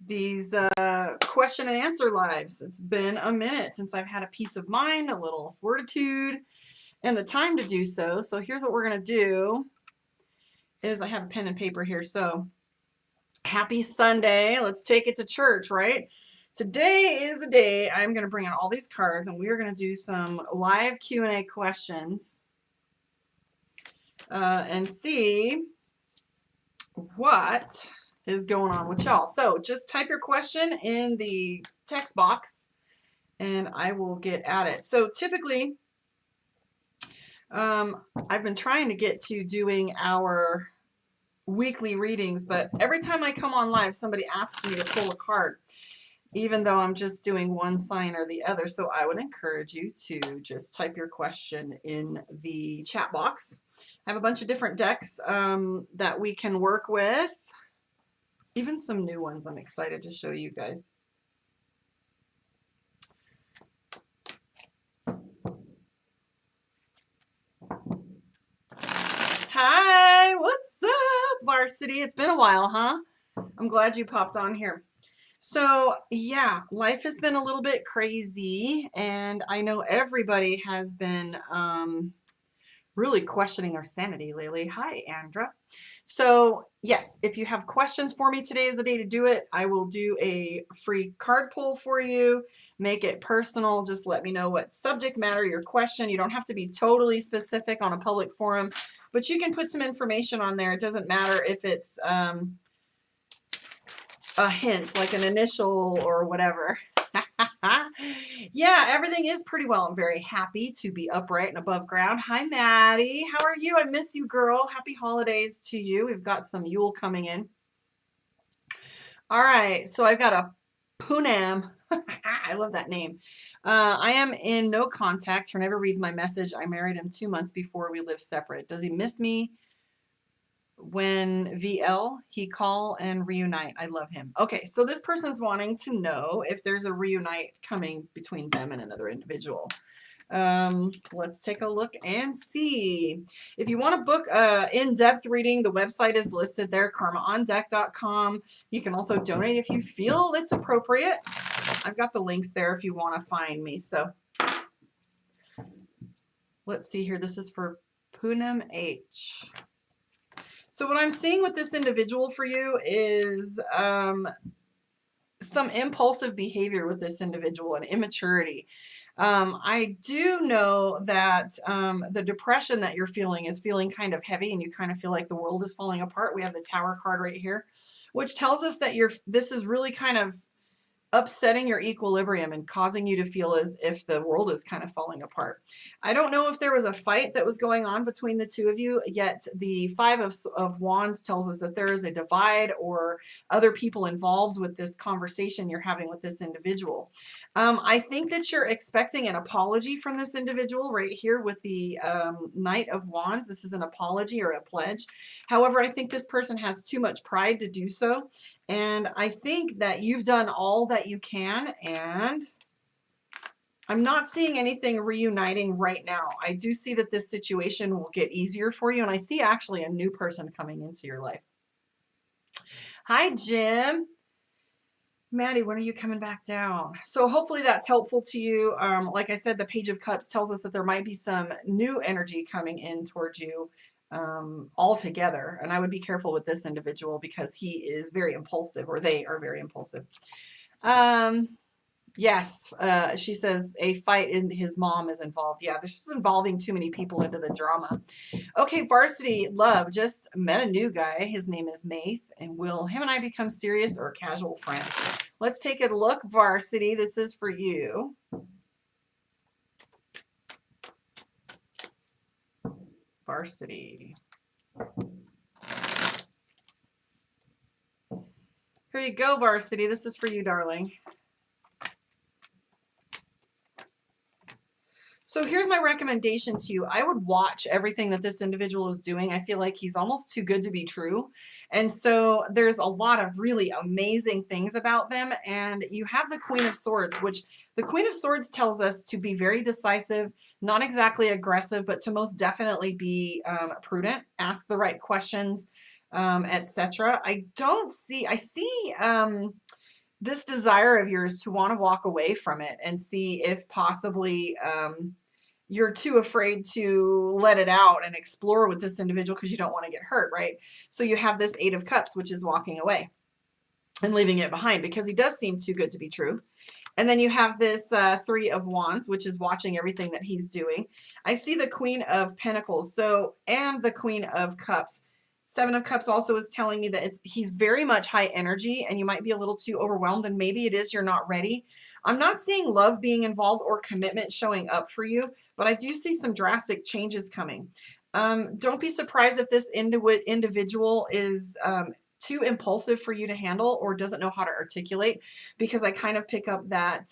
these question and answer lives. It's been a minute since I've had a peace of mind, a little fortitude, and the time to do so. So here's what we're going to do is I have a pen and paper here. So happy Sunday. Let's take it to church, right? Today is the day I'm going to bring out all these cards and we're going to do some live Q&A questions and see what is going on with y'all. So just type your question in the text box and I will get at it. So typically, I've been trying to get to doing our weekly readings, but every time I come on live, somebody asks me to pull a card, even though I'm just doing one sign or the other. So I would encourage you to just type your question in the chat box. I have a bunch of different decks that we can work with. Even some new ones I'm excited to show you guys. Hi, what's up, Varsity? It's been a while, huh? I'm glad you popped on here. So yeah, life has been a little bit crazy and I know everybody has been really questioning their sanity lately. Hi, Andra. So yes, if you have questions for me, today is the day to do it. I will do a free card pull for you. Make it personal. Just let me know what subject matter your question. You don't have to be totally specific on a public forum, but you can put some information on there. It doesn't matter if it's a hint, like an initial or whatever. Yeah, everything is pretty well. I'm very happy to be upright and above ground. Hi, Maddie. How are you? I miss you, girl. Happy holidays to you. We've got some Yule coming in. All right, so I've got a Poonam. I love that name. I am in no contact. He never reads my message. I married him 2 months before we lived separate. Does he miss me? When VL, he call and reunite. I love him. Okay, so this person's wanting to know if there's a reunite coming between them and another individual. Let's take a look and see. If you want to book in-depth reading, the website is listed there, karmaondeck.com. You can also donate if you feel it's appropriate. I've got the links there if you want to find me. So let's see here. This is for Poonam H. So what I'm seeing with this individual for you is some impulsive behavior with this individual and immaturity. I do know that the depression that you're feeling is feeling kind of heavy and you kind of feel like the world is falling apart. We have the Tower card right here, which tells us that this is really kind of upsetting your equilibrium and causing you to feel as if the world is kind of falling apart. I don't know if there was a fight that was going on between the two of you, yet the Five of Wands tells us that there is a divide or other people involved with this conversation you're having with this individual. I think that you're expecting an apology from this individual right here with the Knight of Wands. This is an apology or a pledge. However, I think this person has too much pride to do so. And I think that you've done all that you can, and I'm not seeing anything reuniting right now. I do see that this situation will get easier for you, and I see actually a new person coming into your life. Hi, Jim. Maddie, when are you coming back down? So hopefully that's helpful to you. Like I said, the Page of Cups tells us that there might be some new energy coming in towards you altogether. And I would be careful with this individual because he is very impulsive, or they are very impulsive. Yes, she says a fight in his mom is involved. Yeah, this is involving too many people into the drama. Okay, Varsity Love just met a new guy. His name is Maith, and will him and I become serious or casual friends? Let's take a look, Varsity. This is for you. Varsity. Here you go, Varsity. This is for you, darling. So here's my recommendation to you. I would watch everything that this individual is doing. I feel like he's almost too good to be true. And so there's a lot of really amazing things about them. And you have the Queen of Swords, which the Queen of Swords tells us to be very decisive, not exactly aggressive, but to most definitely be prudent, ask the right questions, etc. I see this desire of yours to want to walk away from it and see if possibly you're too afraid to let it out and explore with this individual because you don't want to get hurt, right? So you have this Eight of Cups, which is walking away and leaving it behind because he does seem too good to be true. And then you have this Three of Wands, which is watching everything that he's doing. I see the Queen of Pentacles, so, and the Queen of Cups. Seven of Cups also is telling me that he's very much high energy and you might be a little too overwhelmed, and maybe it is you're not ready. I'm not seeing love being involved or commitment showing up for you, but I do see some drastic changes coming. Don't be surprised if this individual is too impulsive for you to handle or doesn't know how to articulate, because I kind of pick up that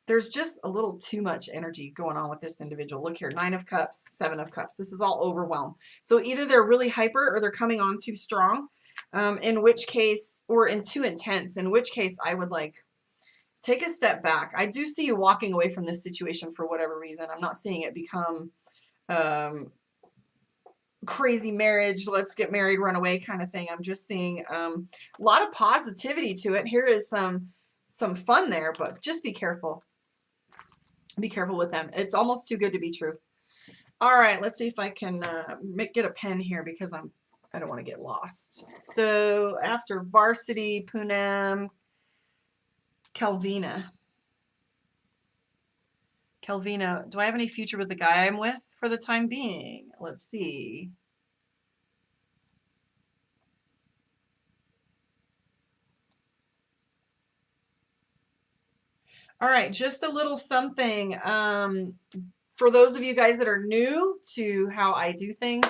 there's just a little too much energy going on with this individual. Look here, Nine of Cups, Seven of Cups. This is all overwhelm. So either they're really hyper or they're coming on too strong, in which case, or in too intense, in which case I would like take a step back. I do see you walking away from this situation for whatever reason. I'm not seeing it become crazy marriage, let's get married, run away kind of thing. I'm just seeing a lot of positivity to it. Here is some fun there, but just be careful. Be careful with them. It's almost too good to be true. All right, let's see if I can get a pen here because I don't want to get lost. So after Varsity, Poonam, Kelvina. Kelvina, do I have any future with the guy I'm with for the time being? Let's see. All right, just a little something. For those of you guys that are new to how I do things,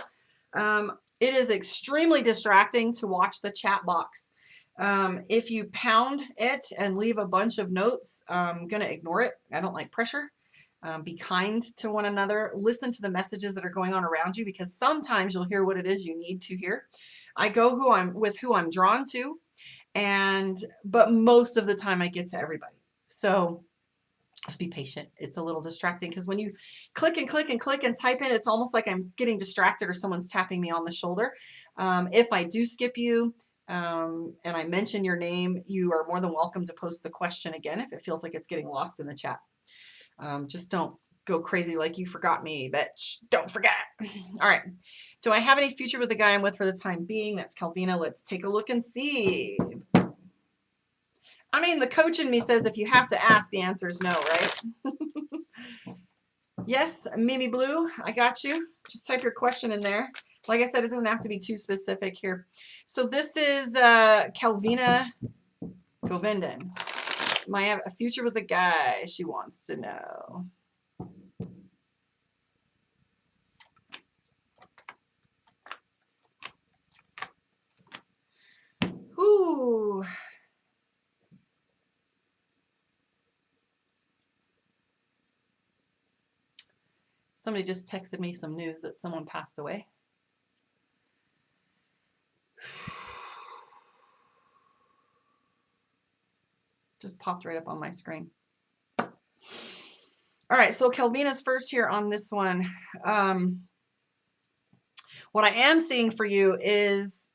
it is extremely distracting to watch the chat box. If you pound it and leave a bunch of notes, I'm going to ignore it. I don't like pressure. Be kind to one another. Listen to the messages that are going on around you, because sometimes you'll hear what it is you need to hear. I go who I'm drawn to, but most of the time I get to everybody. So just be patient. It's a little distracting because when you click and click and click and type in, it's almost like I'm getting distracted or someone's tapping me on the shoulder. If I do skip you and I mention your name, you are more than welcome to post the question again if it feels like it's getting lost in the chat. Just don't go crazy like you forgot me, bitch. Don't forget. All right. Do I have any future with the guy I'm with for the time being? That's Calvina. Let's take a look and see. I mean, the coach in me says if you have to ask, the answer is no, right? Yes, Mimi Blue, I got you. Just type your question in there. Like I said, it doesn't have to be too specific here. So this is Calvina Govindan. I have a future with a guy she wants to know. Ooh. Somebody just texted me some news that someone passed away. Just popped right up on my screen. All right, so Kelvina's first here on this one. What I am seeing for you is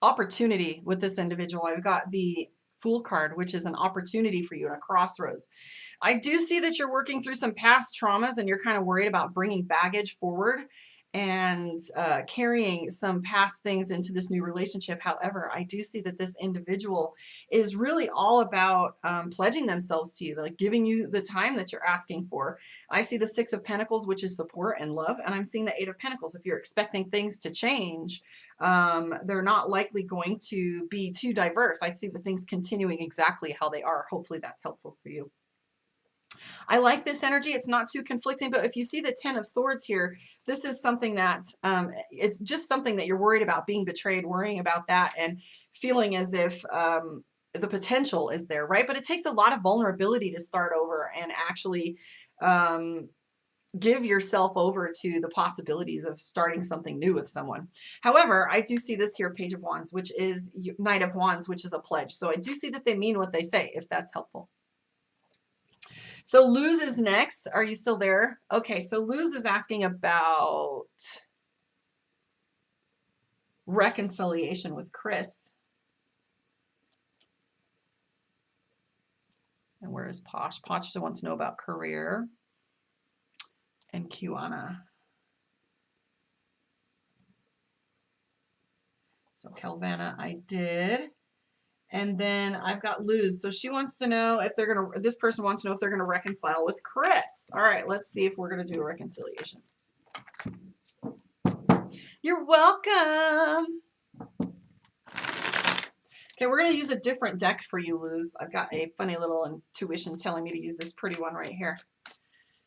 opportunity with this individual. I've got the Fool card, which is an opportunity for you in a crossroads. I do see that you're working through some past traumas and you're kind of worried about bringing baggage forward and carrying some past things into this new relationship. However, I do see that this individual is really all about pledging themselves to you, like giving you the time that you're asking for. I see the Six of Pentacles, which is support and love, and I'm seeing the Eight of Pentacles. If you're expecting things to change, they're not likely going to be too diverse. I see the things continuing exactly how they are. Hopefully that's helpful for you. I like this energy. It's not too conflicting, but if you see the Ten of Swords here, this is something that it's just something that you're worried about, being betrayed, worrying about that, and feeling as if the potential is there, right? But it takes a lot of vulnerability to start over and actually give yourself over to the possibilities of starting something new with someone. However, I do see this here, Page of Wands, which is Knight of Wands, which is a pledge. So I do see that they mean what they say, if that's helpful. So Luz is next. Are you still there? Okay, so Luz is asking about reconciliation with Chris. And where is Posh? Posh still wants to know about career. And Kiana. So Kelvana, I did. And then I've got Luz. So she wants to know if they're going to, this person wants to know if they're going to reconcile with Chris. All right, let's see if we're going to do a reconciliation. You're welcome. Okay, we're going to use a different deck for you, Luz. I've got a funny little intuition telling me to use this pretty one right here.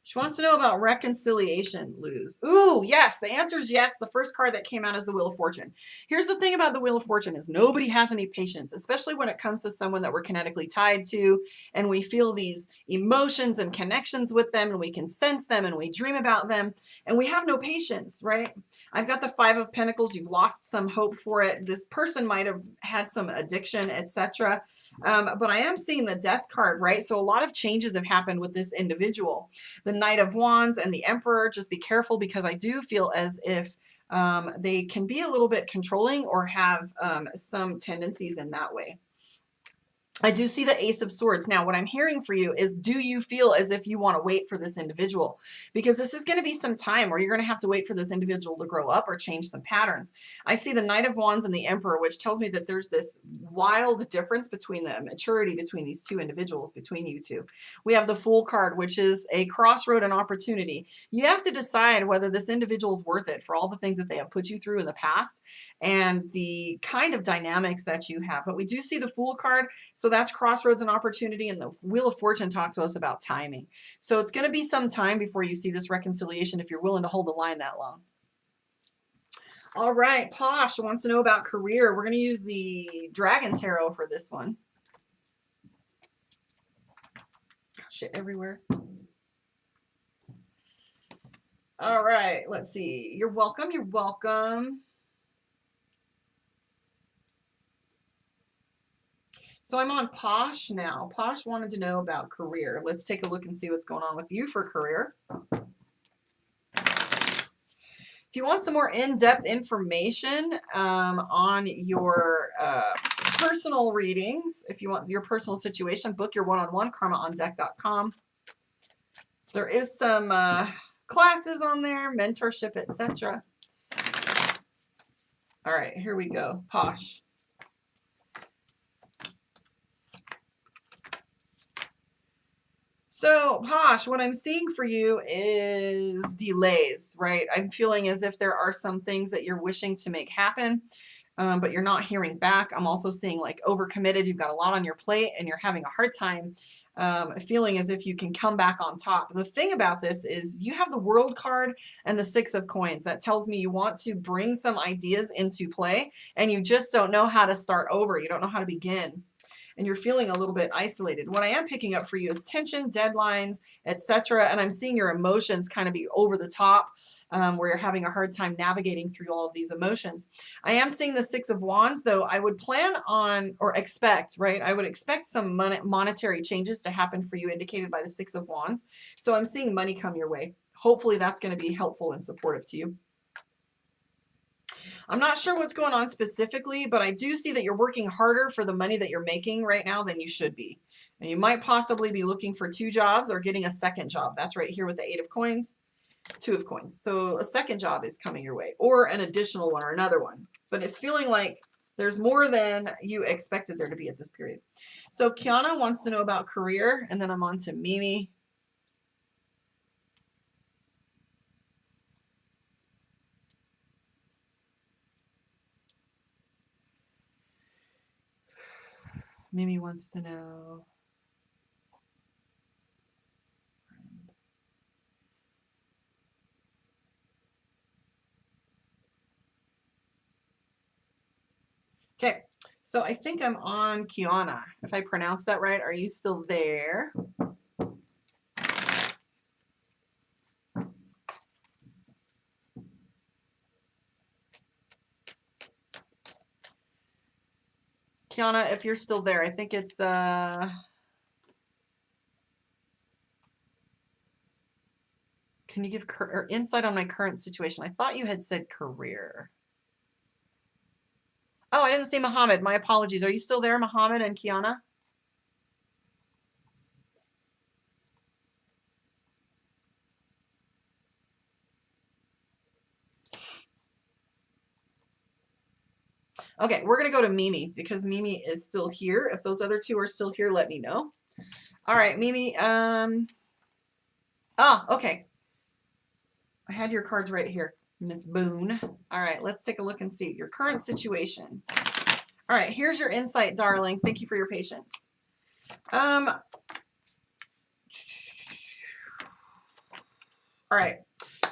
She wants to know about reconciliation, Luz. Ooh, yes. The answer is yes. The first card that came out is the Wheel of Fortune. Here's the thing about the Wheel of Fortune is nobody has any patience, especially when it comes to someone that we're kinetically tied to, and we feel these emotions and connections with them, and we can sense them, and we dream about them, and we have no patience, right? I've got the Five of Pentacles. You've lost some hope for it. This person might have had some addiction, etc. But I am seeing the Death card, right? So a lot of changes have happened with this individual. The Knight of Wands and the Emperor, just be careful because I do feel as if they can be a little bit controlling or have some tendencies in that way. I do see the Ace of Swords. Now, what I'm hearing for you is, do you feel as if you want to wait for this individual? Because this is going to be some time where you're going to have to wait for this individual to grow up or change some patterns. I see the Knight of Wands and the Emperor, which tells me that there's this wild difference between the maturity between these two individuals, between you two. We have the Fool card, which is a crossroad and opportunity. You have to decide whether this individual is worth it for all the things that they have put you through in the past and the kind of dynamics that you have. But we do see the Fool card. So that's crossroads and opportunity, and the Wheel of Fortune talks to us about timing. So it's going to be some time before you see this reconciliation if you're willing to hold the line that long. All right, Posh wants to know about career. We're going to use the Dragon Tarot for this one. Shit everywhere. All right, let's see. You're welcome. You're welcome. So I'm on Posh now. Posh wanted to know about career. Let's take a look and see what's going on with you for career. If you want some more in-depth information on your personal readings, if you want your personal situation, book your one-on-one, karmaondeck.com. There is some classes on there, mentorship, etc. All right, here we go. Posh. So, Posh, what I'm seeing for you is delays, right? I'm feeling as if there are some things that you're wishing to make happen, but you're not hearing back. I'm also seeing like overcommitted. You've got a lot on your plate and you're having a hard time feeling as if you can come back on top. The thing about this is you have the World card and the Six of Coins. That tells me you want to bring some ideas into play and you just don't know how to start over. You don't know how to begin. And you're feeling a little bit isolated. What I am picking up for you is tension, deadlines, etc. And I'm seeing your emotions kind of be over the top, where you're having a hard time navigating through all of these emotions. I am seeing the Six of Wands, though. I would plan on, or expect, right? I would expect some monetary changes to happen for you, indicated by the Six of Wands. So I'm seeing money come your way. Hopefully that's going to be helpful and supportive to you. I'm not sure what's going on specifically, but I do see that you're working harder for the money that you're making right now than you should be. And you might possibly be looking for 2 jobs or getting a second job. That's right here with the 8 of Coins, 2 of Coins. So a second job is coming your way, or an additional one or another one. But it's feeling like there's more than you expected there to be at this period. So Kiana wants to know about career, and then I'm on to Mimi. Mimi wants to know. Okay, so I think I'm on Kiana. If I pronounced that right, are you still there? Kiana, if you're still there, I think it's can you give insight on my current situation? I thought you had said career. Oh, I didn't see Muhammad. My apologies. Are you still there, Muhammad and Kiana? Okay, we're going to go to Mimi because Mimi is still here. If those other two are still here, let me know. All right, Mimi. Okay. I had your cards right here, Miss Boone. All right, let's take a look and see your current situation. All right, here's your insight, darling. Thank you for your patience. All right.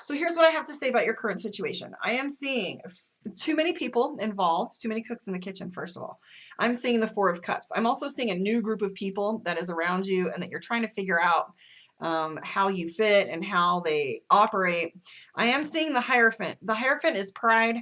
So here's what I have to say about your current situation. I am seeing too many people involved, too many cooks in the kitchen, first of all. I'm seeing the Four of Cups. I'm also seeing a new group of people that is around you and that you're trying to figure out how you fit and how they operate. I am seeing the Hierophant. The Hierophant is pride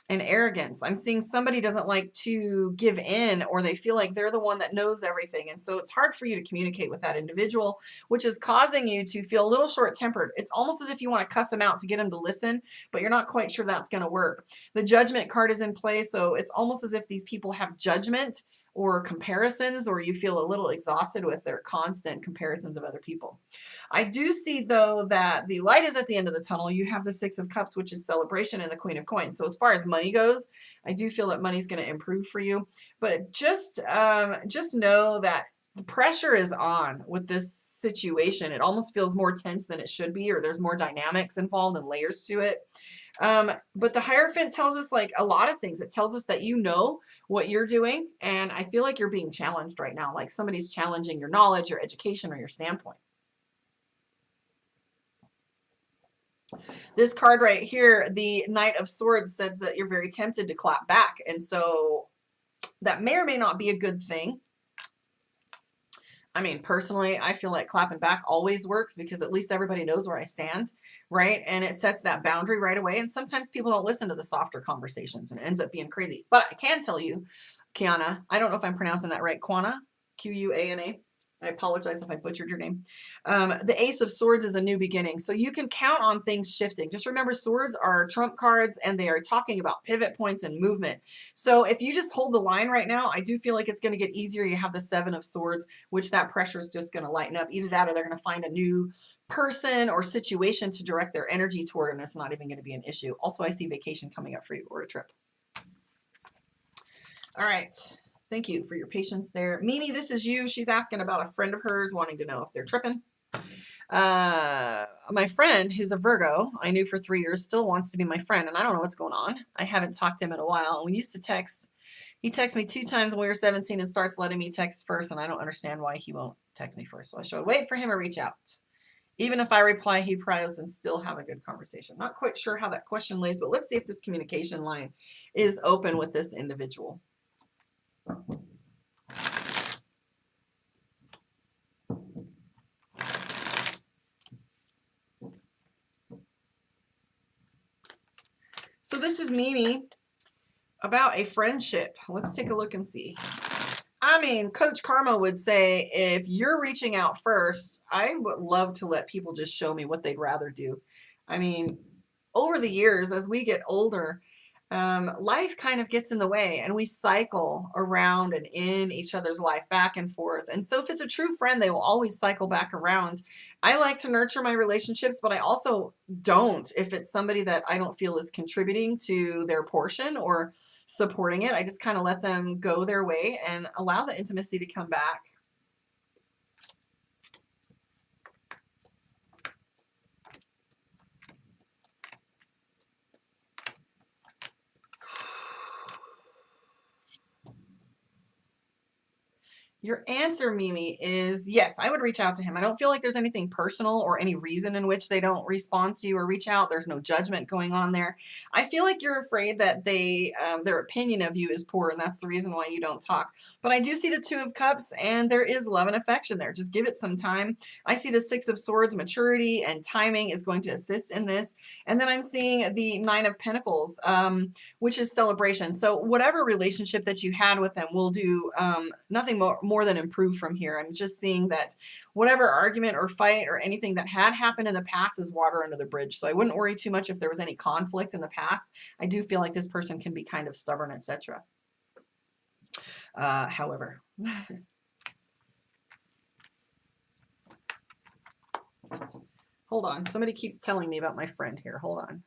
and arrogance. I'm seeing somebody doesn't like to give in, or they feel like they're the one that knows everything. And so it's hard for you to communicate with that individual, which is causing you to feel a little short-tempered. It's almost as if you want to cuss them out to get them to listen, but you're not quite sure that's going to work. The Judgment card is in play. So it's almost as if these people have judgment or comparisons, or you feel a little exhausted with their constant comparisons of other people. I do see, though, that the light is at the end of the tunnel. You have the Six of Cups, which is celebration, and the Queen of Coins. So as far as money goes, I do feel that money's going to improve for you. But just know that the pressure is on with this situation. It almost feels more tense than it should be, or there's more dynamics involved and layers to it. But the Hierophant tells us like a lot of things. It tells us that you know what you're doing, and I feel like you're being challenged right now, like somebody's challenging your knowledge, your education, or your standpoint. This card right here, the Knight of Swords, says that you're very tempted to clap back, and so that may or may not be a good thing. I mean, personally, I feel like clapping back always works because at least everybody knows where I stand, right? And it sets that boundary right away. And sometimes people don't listen to the softer conversations and it ends up being crazy. But I can tell you, Kiana, I don't know if I'm pronouncing that right, Quana, Q-U-A-N-A. I apologize if I butchered your name. The Ace of Swords is a new beginning. So you can count on things shifting. Just remember, swords are trump cards and they are talking about pivot points and movement. So if you just hold the line right now, I do feel like it's going to get easier. You have the Seven of Swords, which that pressure is just going to lighten up. Either that or they're going to find a new person or situation to direct their energy toward, and it's not even going to be an issue. Also, I see vacation coming up for you, or a trip. All right. Thank you for your patience there. Mimi, this is you. She's asking about a friend of hers, wanting to know if they're tripping. My friend, who's a Virgo, I knew for 3 years, still wants to be my friend, and I don't know what's going on. I haven't talked to him in a while. We used to text. He texts me 2 times when we were 17 and starts letting me text first, and I don't understand why he won't text me first. So I should wait for him to reach out. Even if I reply, he probably and still have a good conversation. Not quite sure how that question lays, but let's see if this communication line is open with this individual. So this is Mimi about a friendship. Let's take a look and see. I mean, Coach Karma would say, if you're reaching out first, I would love to let people just show me what they'd rather do. I mean, over the years, as we get older, life kind of gets in the way and we cycle around and in each other's life back and forth. And so if it's a true friend, they will always cycle back around. I like to nurture my relationships, but I also don't if it's somebody that I don't feel is contributing to their portion or supporting it. I just kind of let them go their way and allow the intimacy to come back. Your answer, Mimi, is yes, I would reach out to him. I don't feel like there's anything personal or any reason in which they don't respond to you or reach out. There's no judgment going on there. I feel like you're afraid that their opinion of you is poor, and that's the reason why you don't talk. But I do see the Two of Cups, and there is love and affection there. Just give it some time. I see the Six of Swords, maturity and timing is going to assist in this. And then I'm seeing the Nine of Pentacles, which is celebration. So whatever relationship that you had with them will do nothing more than improve from here. I'm just seeing that whatever argument or fight or anything that had happened in the past is water under the bridge. So I wouldn't worry too much if there was any conflict in the past. I do feel like this person can be kind of stubborn, etc. However, hold on. Somebody keeps telling me about my friend here. Hold on.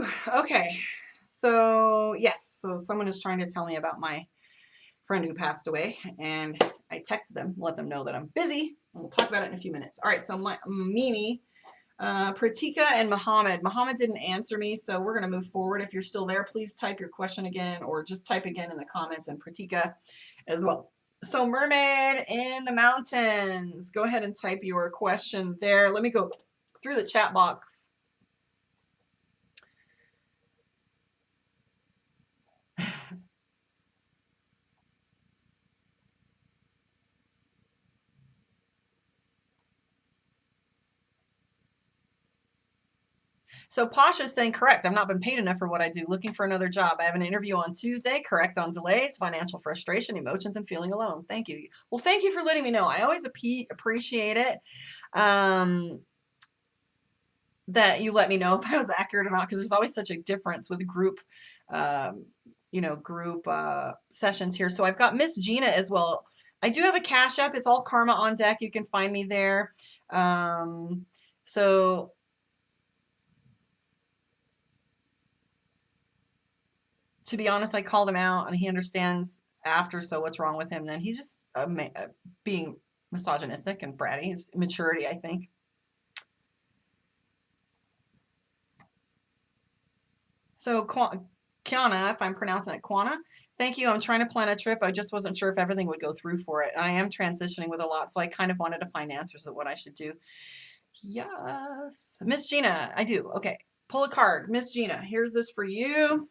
Whew. Okay. So yes, so someone is trying to tell me about my friend who passed away, and I texted them, let them know that I'm busy, and we'll talk about it in a few minutes. All right, so Mimi, Pratika, and Muhammad. Muhammad didn't answer me, so we're going to move forward. If you're still there, please type your question again, or just type again in the comments, and Pratika as well. So mermaid in the mountains, go ahead and type your question there. Let me go through the chat box. So Pasha's saying, correct. I've not been paid enough for what I do. Looking for another job. I have an interview on Tuesday. Correct on delays, financial frustration, emotions, and feeling alone. Thank you. Well, thank you for letting me know. I always appreciate it that you let me know if I was accurate or not, because there's always such a difference with group, group sessions here. So I've got Miss Gina as well. I do have a Cash App. It's all Karma on Deck. You can find me there. So to be honest, I called him out and he understands after. So what's wrong with him then? He's just being misogynistic and bratty. His maturity, I think. So Kiana, if I'm pronouncing it Kiana, thank you. I'm trying to plan a trip. I just wasn't sure if everything would go through for it. I am transitioning with a lot, so I kind of wanted to find answers of what I should do. Yes. Miss Gina, I do. Okay. Pull a card. Miss Gina, here's this for you.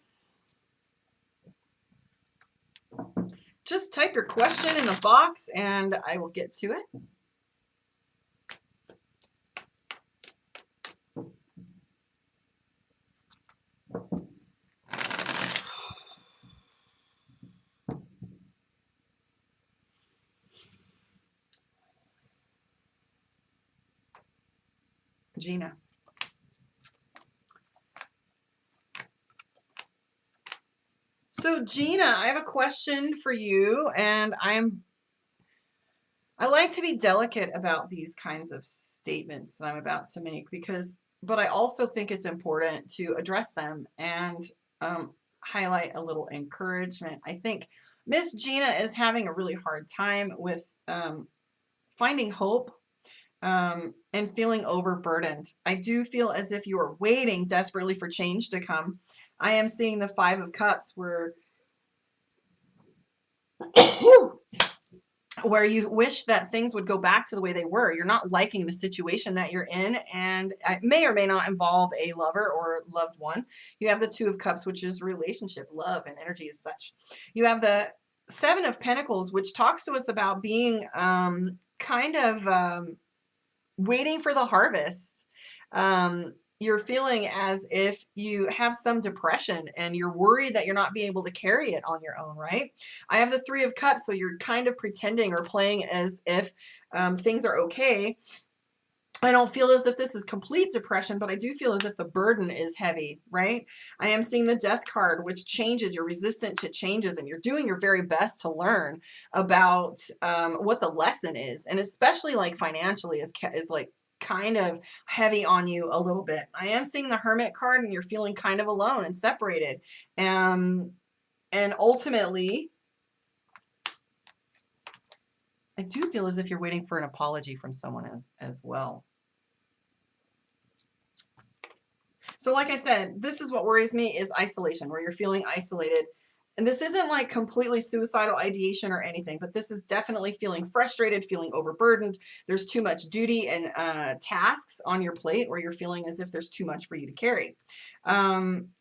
Just type your question in the box and I will get to it. Gina. So Gina, I have a question for you, and I like to be delicate about these kinds of statements that I'm about to make but I also think it's important to address them and highlight a little encouragement. I think Miss Gina is having a really hard time with finding hope and feeling overburdened. I do feel as if you are waiting desperately for change to come. I am seeing the Five of Cups where you wish that things would go back to the way they were. You're not liking the situation that you're in, and it may or may not involve a lover or loved one. You have the Two of Cups, which is relationship, love, and energy as such. You have the Seven of Pentacles, which talks to us about being waiting for the harvest. You're feeling as if you have some depression and you're worried that you're not being able to carry it on your own, right? I have the Three of Cups, so you're kind of pretending or playing as if things are okay. I don't feel as if this is complete depression, but I do feel as if the burden is heavy, right? I am seeing the Death card, which changes. You're resistant to changes and you're doing your very best to learn about what the lesson is. And especially like financially is like kind of heavy on you a little bit. I am seeing the Hermit card and you're feeling kind of alone and separated. And ultimately, I do feel as if you're waiting for an apology from someone as well. So like I said, this is what worries me is isolation, where you're feeling isolated. And this isn't like completely suicidal ideation or anything, but this is definitely feeling frustrated, feeling overburdened. There's too much duty and tasks on your plate where you're feeling as if there's too much for you to carry.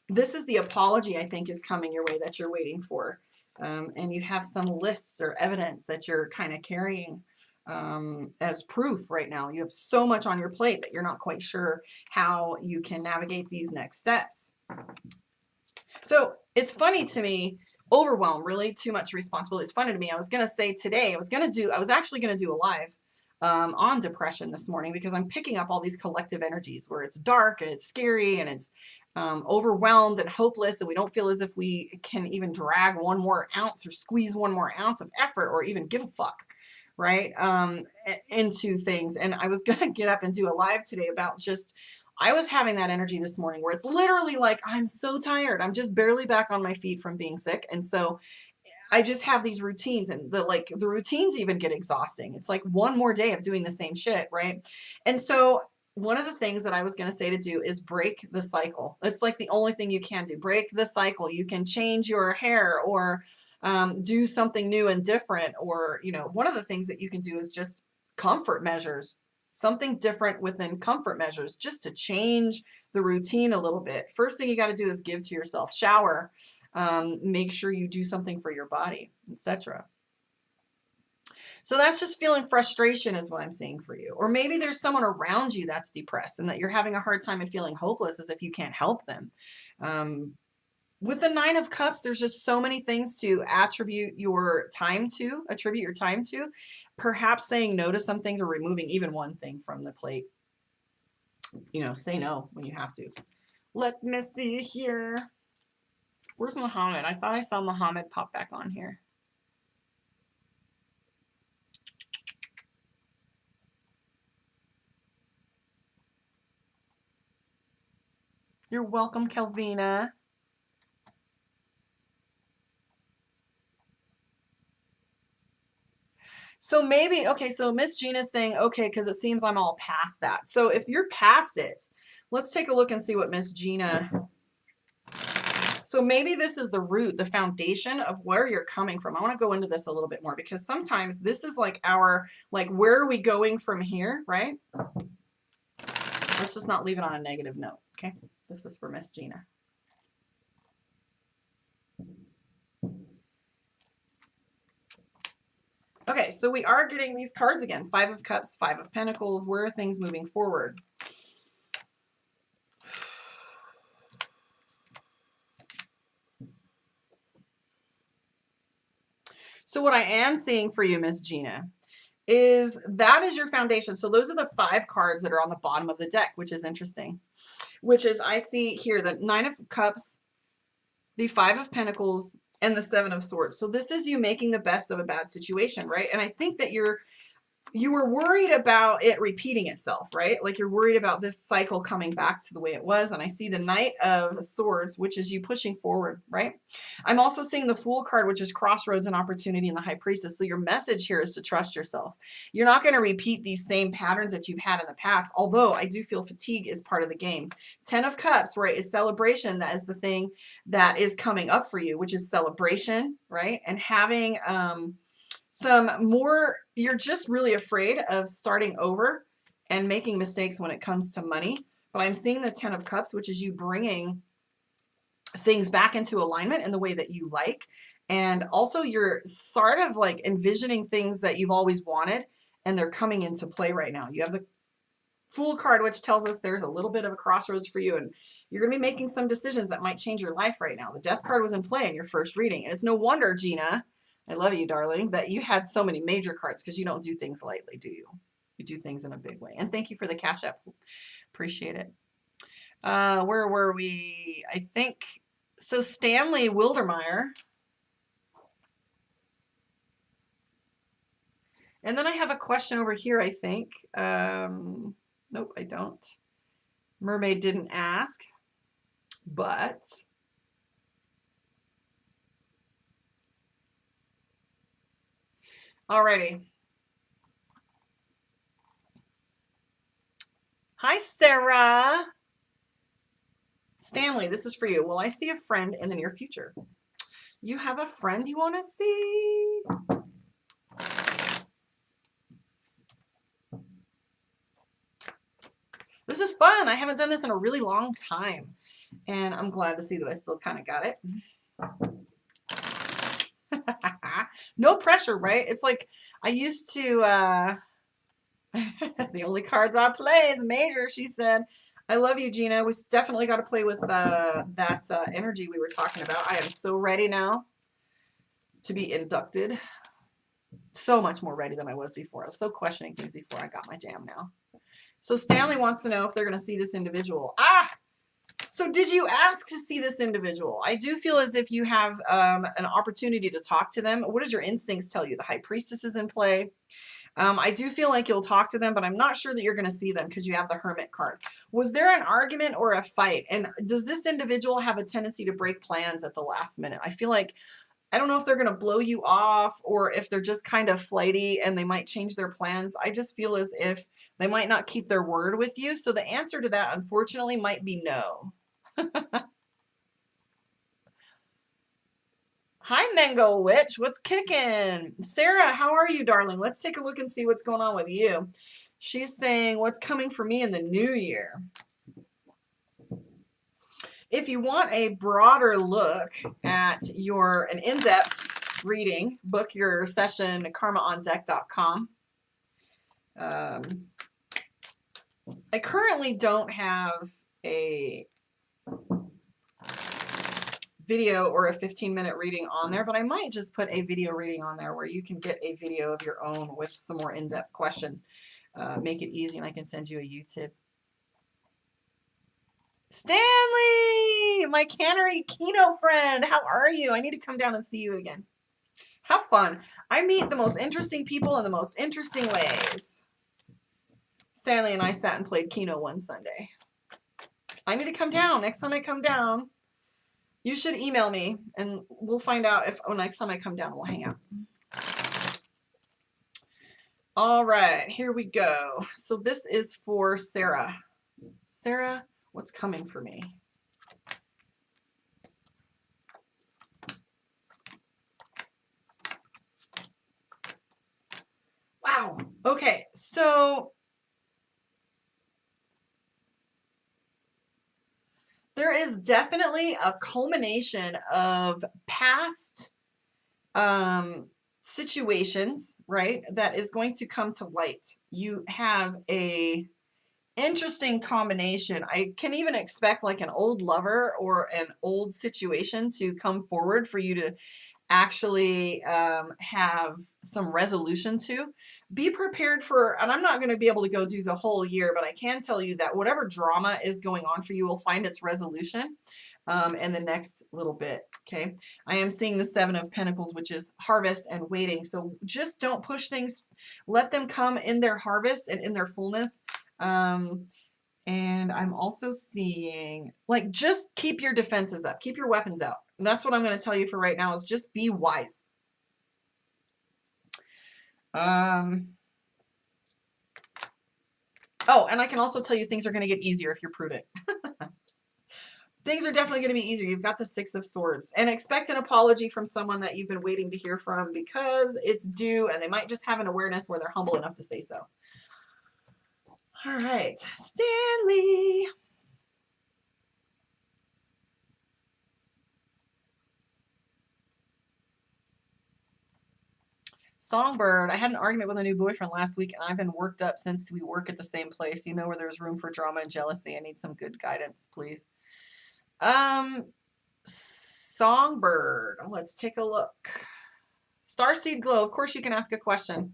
This is the apology I think is coming your way that you're waiting for. And you have some lists or evidence that you're kind of carrying as proof right now. You have so much on your plate that you're not quite sure how you can navigate these next steps. So it's funny to me, overwhelm, really too much responsibility. It's funny to me. I was going to say today, I was actually going to do a live on depression this morning because I'm picking up all these collective energies where it's dark and it's scary and it's overwhelmed and hopeless, and we don't feel as if we can even drag one more ounce or squeeze one more ounce of effort or even give a fuck, right, into things. And I was going to get up and do a live today about just I was having that energy this morning where it's literally like, I'm so tired. I'm just barely back on my feet from being sick. And so I just have these routines, and the routines even get exhausting. It's like one more day of doing the same shit, right? And so one of the things that I was going to say to do is break the cycle. It's like the only thing you can do. Break the cycle. You can change your hair, or do something new and different. Or, you know, one of the things that you can do is just comfort measures, something different within comfort measures, just to change the routine a little bit. First thing you got to do is give to yourself. Shower. Make sure you do something for your body, etc. So that's just feeling frustration is what I'm seeing for you. Or maybe there's someone around you that's depressed and that you're having a hard time and feeling hopeless as if you can't help them. With the Nine of Cups, there's just so many things to attribute your time to. Perhaps saying no to some things, or removing even one thing from the plate. You know, say no when you have to. Let me see here. Where's Muhammad? I thought I saw Muhammad pop back on here. You're welcome, Kelvina. So maybe, okay, so Miss Gina's saying, okay, because it seems I'm all past that. So if you're past it, let's take a look and see what Miss Gina... So maybe this is the root, the foundation of where you're coming from. I want to go into this a little bit more, because sometimes this is like our, like, where are we going from here, right? Let's just not leave it on a negative note, okay? This is for Miss Gina. Okay, so we are getting these cards again. Five of Cups, Five of Pentacles. Where are things moving forward? So what I am seeing for you, Miss Gina, is that is your foundation. So those are the 5 cards that are on the bottom of the deck, which is interesting. Which is, I see here the Nine of Cups, the Five of Pentacles, and the Seven of Swords. So this is you making the best of a bad situation, right? And I think that you were worried about it repeating itself, right? Like you're worried about this cycle coming back to the way it was. And I see the Knight of Swords, which is you pushing forward, right? I'm also seeing the Fool card, which is crossroads and opportunity, and the High Priestess. So your message here is to trust yourself. You're not going to repeat these same patterns that you've had in the past, although I do feel fatigue is part of the game. 10 of Cups, right, is celebration. That is the thing that is coming up for you, which is celebration, right? And having... some more, you're just really afraid of starting over and making mistakes when it comes to money. But I'm seeing the 10 of Cups, which is you bringing things back into alignment in the way that you like. And also you're sort of like envisioning things that you've always wanted, and they're coming into play right now. You have the Fool card, which tells us there's a little bit of a crossroads for you, and you're going to be making some decisions that might change your life right now. The Death card was in play in your first reading. And it's no wonder, Gina, I love you, darling, that you had so many major cards, because you don't do things lightly, do you? You do things in a big way. And thank you for the Cash App. Appreciate it. Where were we? I think, so Stanley Wildermeyer. And then I have a question over here, I think. Nope, I don't. Mermaid didn't ask, but... Alrighty. Hi, Sarah. Stanley, this is for you. Will I see a friend in the near future? You have a friend you want to see? This is fun. I haven't done this in a really long time, and I'm glad to see that I still kind of got it. No pressure, right? It's like I used to, the only cards I play is major, she said. I love you, Gina. We definitely got to play with that energy we were talking about. I am so ready now to be inducted. So much more ready than I was before. I was so questioning things before. I got my jam now. So Stanley wants to know if they're going to see this individual. So did you ask to see this individual? I do feel as if you have an opportunity to talk to them. What does your instincts tell you? The High Priestess is in play. I do feel like you'll talk to them, but I'm not sure that you're going to see them because you have the Hermit card. Was there an argument or a fight? And does this individual have a tendency to break plans at the last minute? I feel like, I don't know if they're going to blow you off or if they're just kind of flighty and they might change their plans. I just feel as if they might not keep their word with you. So the answer to that, unfortunately, might be no. Hi, Mango Witch. What's kicking? Sarah, how are you, darling? Let's take a look and see what's going on with you. She's saying, what's coming for me in the new year? If you want a broader look at an in-depth reading, book your session at karmaondeck.com. I currently don't have a video or a 15-minute reading on there, but I might just put a video reading on there where you can get a video of your own with some more in-depth questions. Make it easy, and I can send you a YouTube. Stanley, my Cannery Kino friend, how are you? I need to come down and see you again. Have fun. I meet the most interesting people in the most interesting ways. Stanley and I sat and played Keno one Sunday. I need to come down. Next time I come down, you should email me and we'll find out if, next time I come down, we'll hang out. All right, here we go. So this is for Sarah. Sarah, what's coming for me? Wow. Okay, so there is definitely a culmination of past situations, right, that is going to come to light. You have a interesting combination. I can even expect like an old lover or an old situation to come forward for you to actually have some resolution to. Be prepared for, and I'm not going to be able to go do the whole year, but I can tell you that whatever drama is going on for you will find its resolution in the next little bit. Okay. I am seeing the 7 of Pentacles, which is harvest and waiting. So just don't push things. Let them come in their harvest and in their fullness. And I'm also seeing, like, just keep your defenses up. Keep your weapons out. And that's what I'm going to tell you for right now is just be wise. Oh, and I can also tell you things are going to get easier if you're prudent. Things are definitely going to be easier. You've got the 6 of Swords. And expect an apology from someone that you've been waiting to hear from because it's due, and they might just have an awareness where they're humble enough to say so. All right, Stanley. Songbird, I had an argument with a new boyfriend last week, and I've been worked up since we work at the same place. You know where there's room for drama and jealousy. I need some good guidance, please. Songbird, let's take a look. Starseed Glow, of course you can ask a question.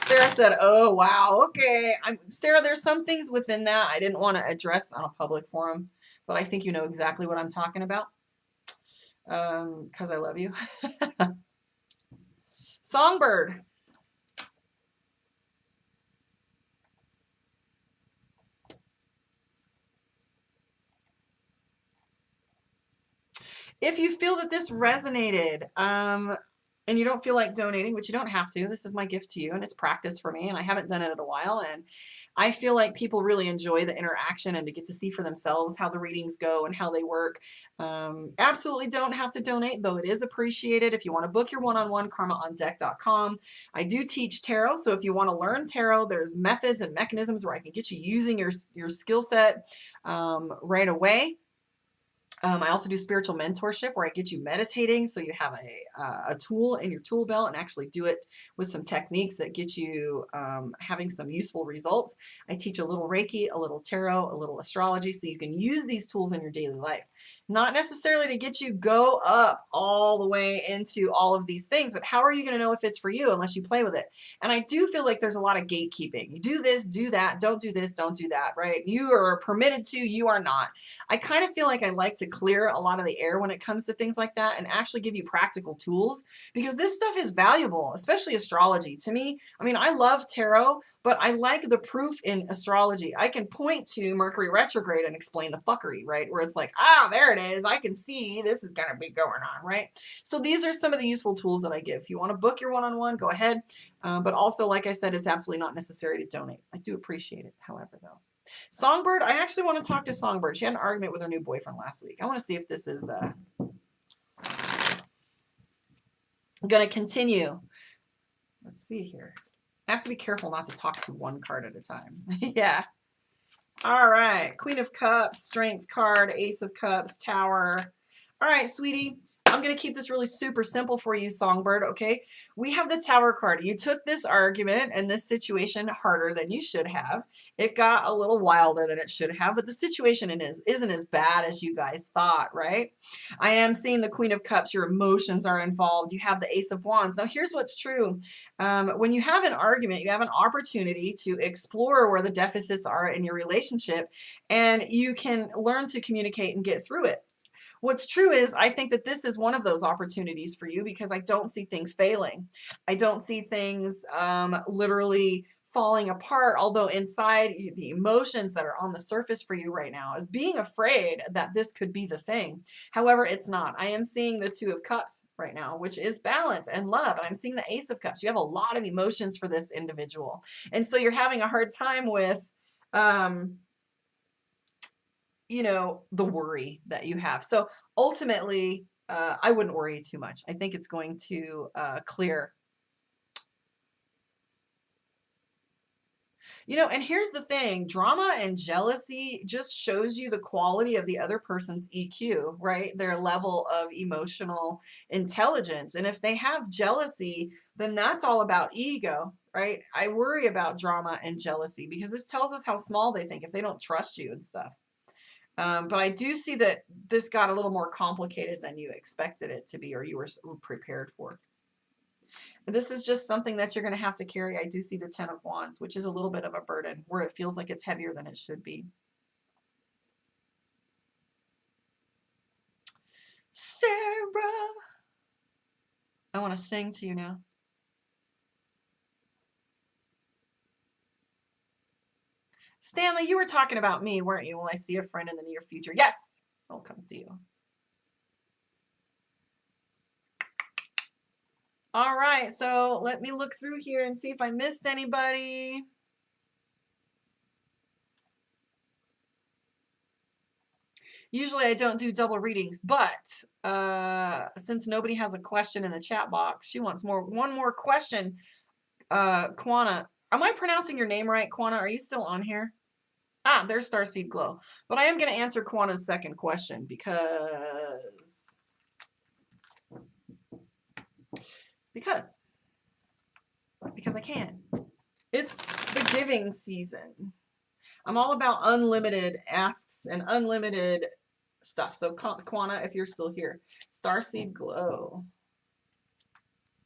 Sarah said, oh, wow, okay. Sarah, there's some things within that I didn't want to address on a public forum, but I think you know exactly what I'm talking about because I love you. Songbird. If you feel that this resonated, and you don't feel like donating, which you don't have to, this is my gift to you, and it's practice for me, and I haven't done it in a while, and I feel like people really enjoy the interaction and to get to see for themselves how the readings go and how they work. Absolutely don't have to donate, though it is appreciated. If you want to book your one-on-one, karmaondeck.com. I do teach tarot, so if you want to learn tarot, there's methods and mechanisms where I can get you using your skill set right away. I also do spiritual mentorship where I get you meditating so you have a tool in your tool belt and actually do it with some techniques that get you having some useful results. I teach a little Reiki, a little tarot, a little astrology so you can use these tools in your daily life. Not necessarily to get you go up all the way into all of these things, but how are you going to know if it's for you unless you play with it? And I do feel like there's a lot of gatekeeping. You do this, do that, don't do this, don't do that, right? You are permitted to, you are not. I kind of feel like I like to clear a lot of the air when it comes to things like that and actually give you practical tools, because this stuff is valuable, especially astrology. To me, I mean, I love tarot, but I like the proof in astrology. I can point to Mercury retrograde and explain the fuckery, right? Where it's like, ah, there it is. I can see this is going to be going on, right? So these are some of the useful tools that I give. If you want to book your one-on-one, go ahead. But also, like I said, it's absolutely not necessary to donate. I do appreciate it, however, though. Songbird, I actually want to talk to Songbird. She had an argument with her new boyfriend last week. I want to see if this is going to continue. Let's see here. I have to be careful not to talk to one card at a time. Yeah. All right. Queen of Cups, Strength card, Ace of Cups, Tower. All right, sweetie. I'm going to keep this really super simple for you, Songbird, okay? We have the Tower card. You took this argument and this situation harder than you should have. It got a little wilder than it should have, but the situation isn't as bad as you guys thought, right? I am seeing the Queen of Cups. Your emotions are involved. You have the Ace of Wands. Now, here's what's true. When you have an argument, you have an opportunity to explore where the deficits are in your relationship, and you can learn to communicate and get through it. What's true is I think that this is one of those opportunities for you, because I don't see things failing. I don't see things literally falling apart, although inside the emotions that are on the surface for you right now is being afraid that this could be the thing. However, it's not. I am seeing the Two of Cups right now, which is balance and love. And I'm seeing the Ace of Cups. You have a lot of emotions for this individual. And so you're having a hard time with you know, the worry that you have. So ultimately, I wouldn't worry too much. I think it's going to clear. You know, and here's the thing, drama and jealousy just shows you the quality of the other person's EQ, right? Their level of emotional intelligence. And if they have jealousy, then that's all about ego, right? I worry about drama and jealousy because this tells us how small they think if they don't trust you and stuff. But I do see that this got a little more complicated than you expected it to be, or you were prepared for. This is just something that you're going to have to carry. I do see the Ten of Wands, which is a little bit of a burden, where it feels like it's heavier than it should be. Sarah, I want to sing to you now. Stanley, you were talking about me, weren't you? Will I see a friend in the near future? Yes, I'll come see you. All right, so let me look through here and see if I missed anybody. Usually I don't do double readings, but since nobody has a question in the chat box, she wants one more question. Quana, am I pronouncing your name right, Quana? Are you still on here? Ah, there's Starseed Glow. But I am going to answer Quana's second question because I can. It's the giving season. I'm all about unlimited asks and unlimited stuff. So Quana, if you're still here, Starseed Glow.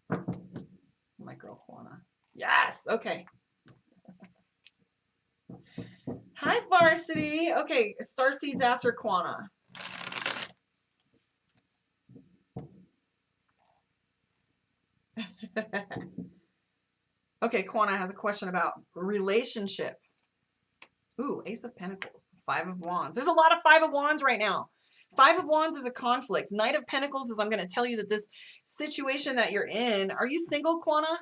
My girl Quana. Yes. Okay. Hi, Varsity. Okay, Starseed's after Quana. Okay, Quana has a question about relationship. Ooh, Ace of Pentacles, Five of Wands. There's a lot of Five of Wands right now. Five of Wands is a conflict. Knight of Pentacles is I'm going to tell you that this situation that you're in. Are you single, Quana?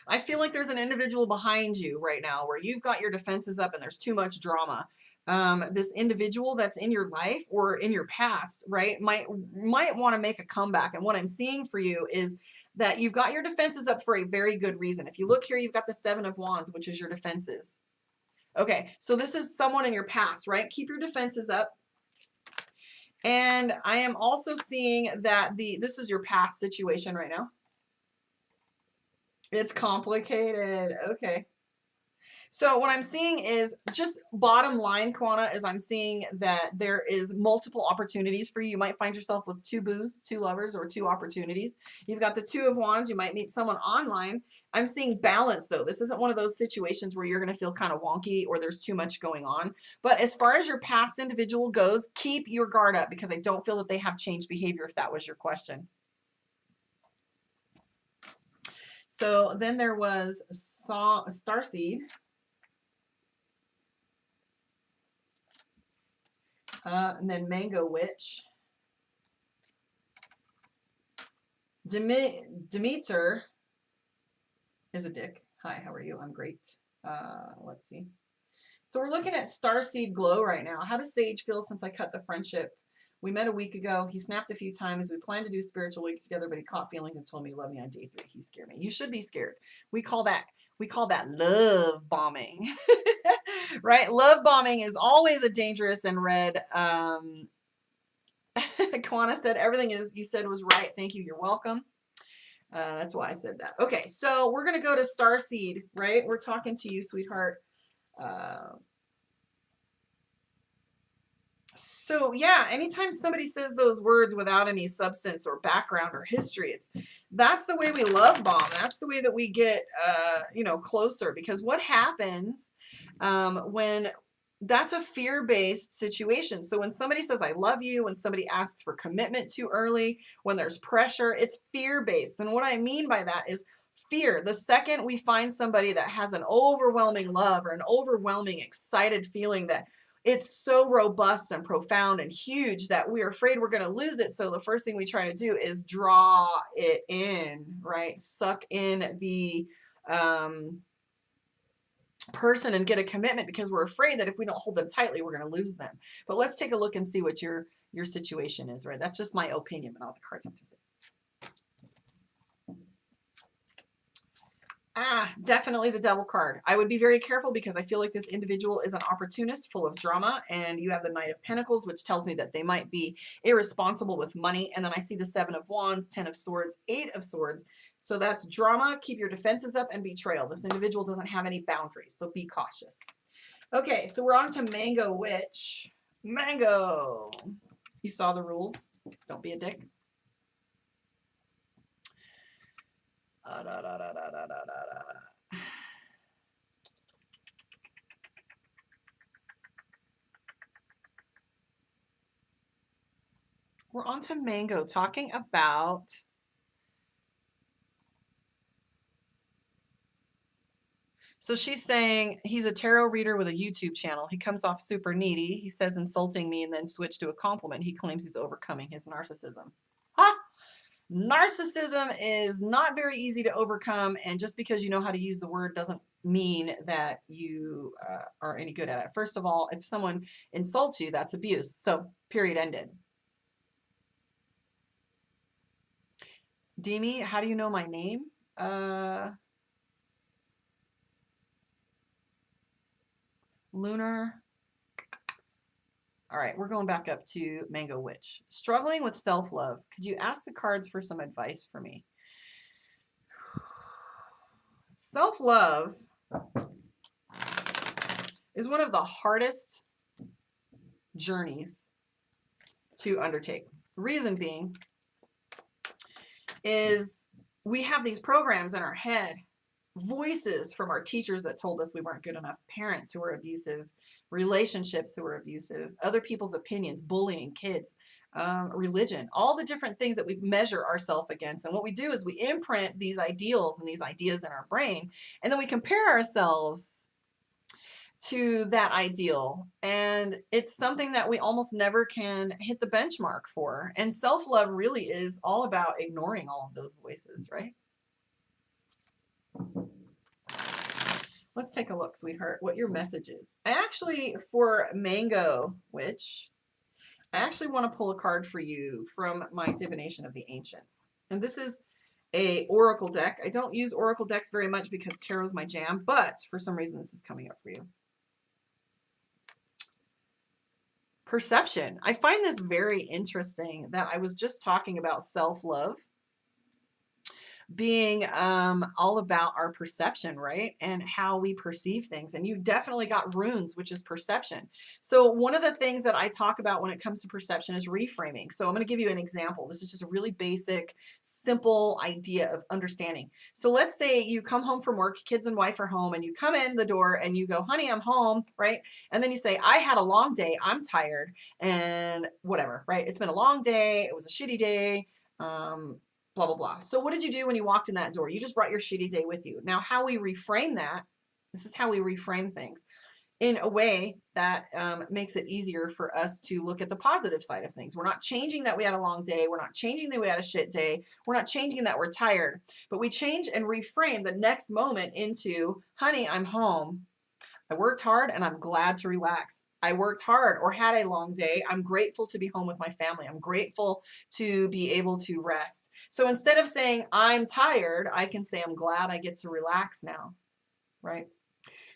I feel like there's an individual behind you right now where you've got your defenses up and there's too much drama. This individual that's in your life or in your past, right, might want to make a comeback. And what I'm seeing for you is that you've got your defenses up for a very good reason. If you look here, you've got the Seven of Wands, which is your defenses. Okay, so this is someone in your past, right? Keep your defenses up. And I am also seeing that this is your past situation right now. It's complicated. Okay. So what I'm seeing is just bottom line, Kwana, is I'm seeing that there is multiple opportunities for you. You might find yourself with two booths, two lovers, or two opportunities. You've got the Two of Wands. You might meet someone online. I'm seeing balance, though. This isn't one of those situations where you're going to feel kind of wonky or there's too much going on. But as far as your past individual goes, keep your guard up, because I don't feel that they have changed behavior, if that was your question. So then there was Starseed. And then Mango Witch. Demeter is a dick. Hi, how are you? I'm great. Let's see. So we're looking at Starseed Glow right now. How does Sage feel since I cut the friendship? We met a week ago. He snapped a few times. We planned to do spiritual week together, but he caught feelings and told me he loved me on day 3. He scared me. You should be scared. We call that love bombing. Right? Love bombing is always a dangerous and red. Kwana said everything you said was right. Thank you. You're welcome. That's why I said that. Okay, so we're going to go to Starseed, right? We're talking to you, sweetheart. So yeah, anytime somebody says those words without any substance or background or history, that's the way we love bomb. That's the way that we get, closer, because what happens when that's a fear-based situation. So when somebody says, I love you, when somebody asks for commitment too early, when there's pressure, it's fear-based. And what I mean by that is fear. The second we find somebody that has an overwhelming love or an overwhelming excited feeling that it's so robust and profound and huge that we're afraid we're going to lose it. So the first thing we try to do is draw it in, right? Suck in the person and get a commitment, because we're afraid that if we don't hold them tightly, we're going to lose them. But let's take a look and see what your situation is, right? That's just my opinion, but not what the cards have to say. Definitely the Devil card. I would be very careful, because I feel like this individual is an opportunist full of drama, and you have the Knight of Pentacles, which tells me that they might be irresponsible with money. And then I see the 7 of Wands, 10 of Swords, 8 of Swords. So that's drama. Keep your defenses up, and betrayal. This individual doesn't have any boundaries, so be cautious. Okay, so we're on to Mango Witch. Mango. You saw the rules. Don't be a dick. We're on to Mango, talking about so she's saying he's a tarot reader with a YouTube channel. He comes off super needy. He says insulting me and then switch to a compliment. He claims he's overcoming his narcissism. Ha! Narcissism is not very easy to overcome, and just because you know how to use the word doesn't mean that you are any good at it. First of all, if someone insults you, that's abuse. So, period, ended. Demi, how do you know my name? Lunar. All right, we're going back up to Mango Witch. Struggling with self-love. Could you ask the cards for some advice for me? Self-love is one of the hardest journeys to undertake. Reason being is we have these programs in our head, voices from our teachers that told us we weren't good enough, parents who were abusive, relationships who were abusive, other people's opinions, bullying kids, religion, all the different things that we measure ourselves against. And what we do is we imprint these ideals and these ideas in our brain, and then we compare ourselves to that ideal. And it's something that we almost never can hit the benchmark for. And self-love really is all about ignoring all of those voices, right? Let's take a look, sweetheart, what your message is. I actually, for Mango Witch, I actually want to pull a card for you from my Divination of the Ancients. And this is a oracle deck. I don't use oracle decks very much because tarot's my jam, but for some reason this is coming up for you. Perception. I find this very interesting that I was just talking about self-love. being all about our perception, right? And how we perceive things. And you definitely got runes, which is perception. So one of the things that I talk about when it comes to perception is reframing. So I'm going to give you an example. This is just a really basic, simple idea of understanding. So let's say you come home from work, kids and wife are home, and you come in the door and you go, honey, I'm home, right? And then you say, I had a long day, I'm tired, and whatever, right? It's been a long day, it was a shitty day, blah, blah, blah. So what did you do when you walked in that door? You just brought your shitty day with you. Now, how we reframe that, this is how we reframe things in a way that makes it easier for us to look at the positive side of things. We're not changing that we had a long day. We're not changing that we had a shit day. We're not changing that we're tired, but we change and reframe the next moment into, honey, I'm home. I worked hard and I'm glad to relax. I worked hard or had a long day. I'm grateful to be home with my family. I'm grateful to be able to rest. So instead of saying I'm tired, I can say I'm glad I get to relax now, right?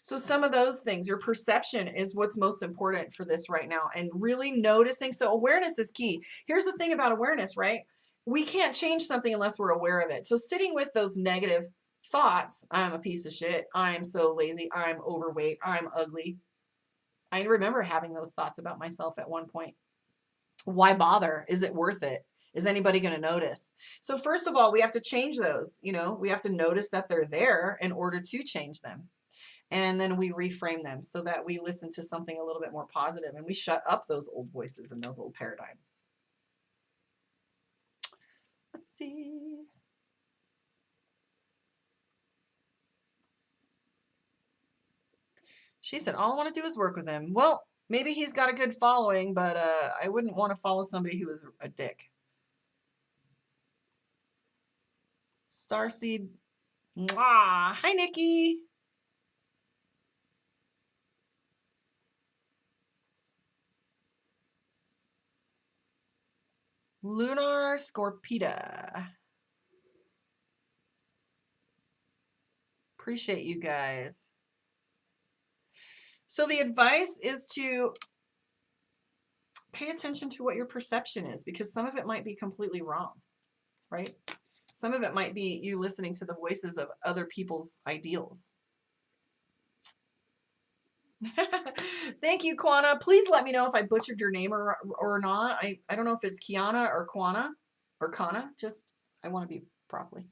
So some of those things, your perception is what's most important for this right now, and really noticing. So awareness is key. Here's the thing about awareness, right? We can't change something unless we're aware of it. So sitting with those negative thoughts, I'm a piece of shit, I'm so lazy, I'm overweight, I'm ugly. I remember having those thoughts about myself at one point. Why bother? Is it worth it? Is anybody going to notice? So first of all, we have to change those. You know, we have to notice that they're there in order to change them. And then we reframe them so that we listen to something a little bit more positive and we shut up those old voices and those old paradigms. Let's see. She said, all I want to do is work with him. Well, maybe he's got a good following, but I wouldn't want to follow somebody who is a dick. Starseed. Mwah. Hi, Nikki. Lunar Scorpita. Appreciate you guys. So the advice is to pay attention to what your perception is, because some of it might be completely wrong, right? Some of it might be you listening to the voices of other people's ideals. Thank you, Kwana. Please let me know if I butchered your name or not. I don't know if it's Kiana or Kwana or Kana. Just, I want to be properly.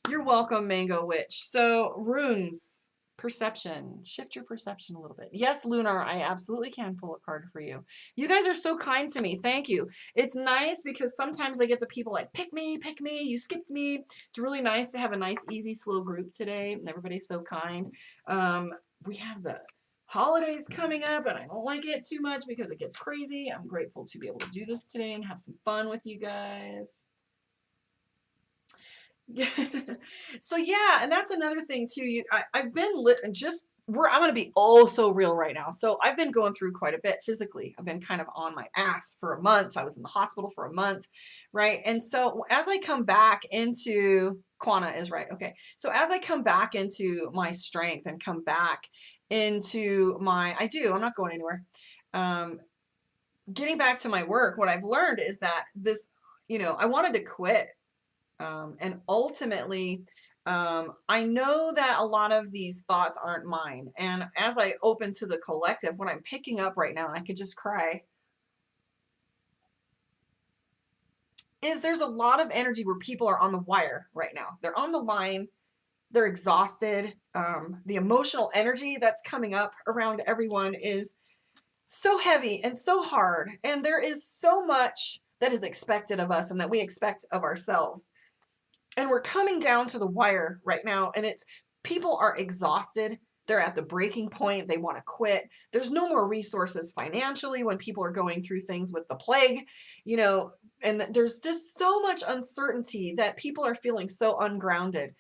You're welcome, Mango Witch. So runes, perception, shift your perception a little bit. Yes, Lunar, I absolutely can pull a card for you. You guys are so kind to me. Thank you. It's nice because sometimes I get the people like, pick me, you skipped me. It's really nice to have a nice, easy, slow group today. And everybody's so kind. We have the holidays coming up and I don't like it too much because it gets crazy. I'm grateful to be able to do this today and have some fun with you guys. So yeah, and that's another thing too. I've been I'm going to be so real right now. So I've been going through quite a bit physically. I've been kind of on my ass for a month. I was in the hospital for a month, right? And so as I come back into, Kwana is right. Okay. So as I come back into my strength and come back into I'm not going anywhere. Getting back to my work, what I've learned is that this, I wanted to quit. And ultimately, I know that a lot of these thoughts aren't mine. And as I open to the collective, what I'm picking up right now, and I could just cry, is there's a lot of energy where people are on the wire right now. They're on the line. They're exhausted. The emotional energy that's coming up around everyone is so heavy and so hard. And there is so much that is expected of us and that we expect of ourselves. And we're coming down to the wire right now, and people are exhausted. They're at the breaking point. They want to quit. There's no more resources financially when people are going through things with the plague, and there's just so much uncertainty that people are feeling so ungrounded.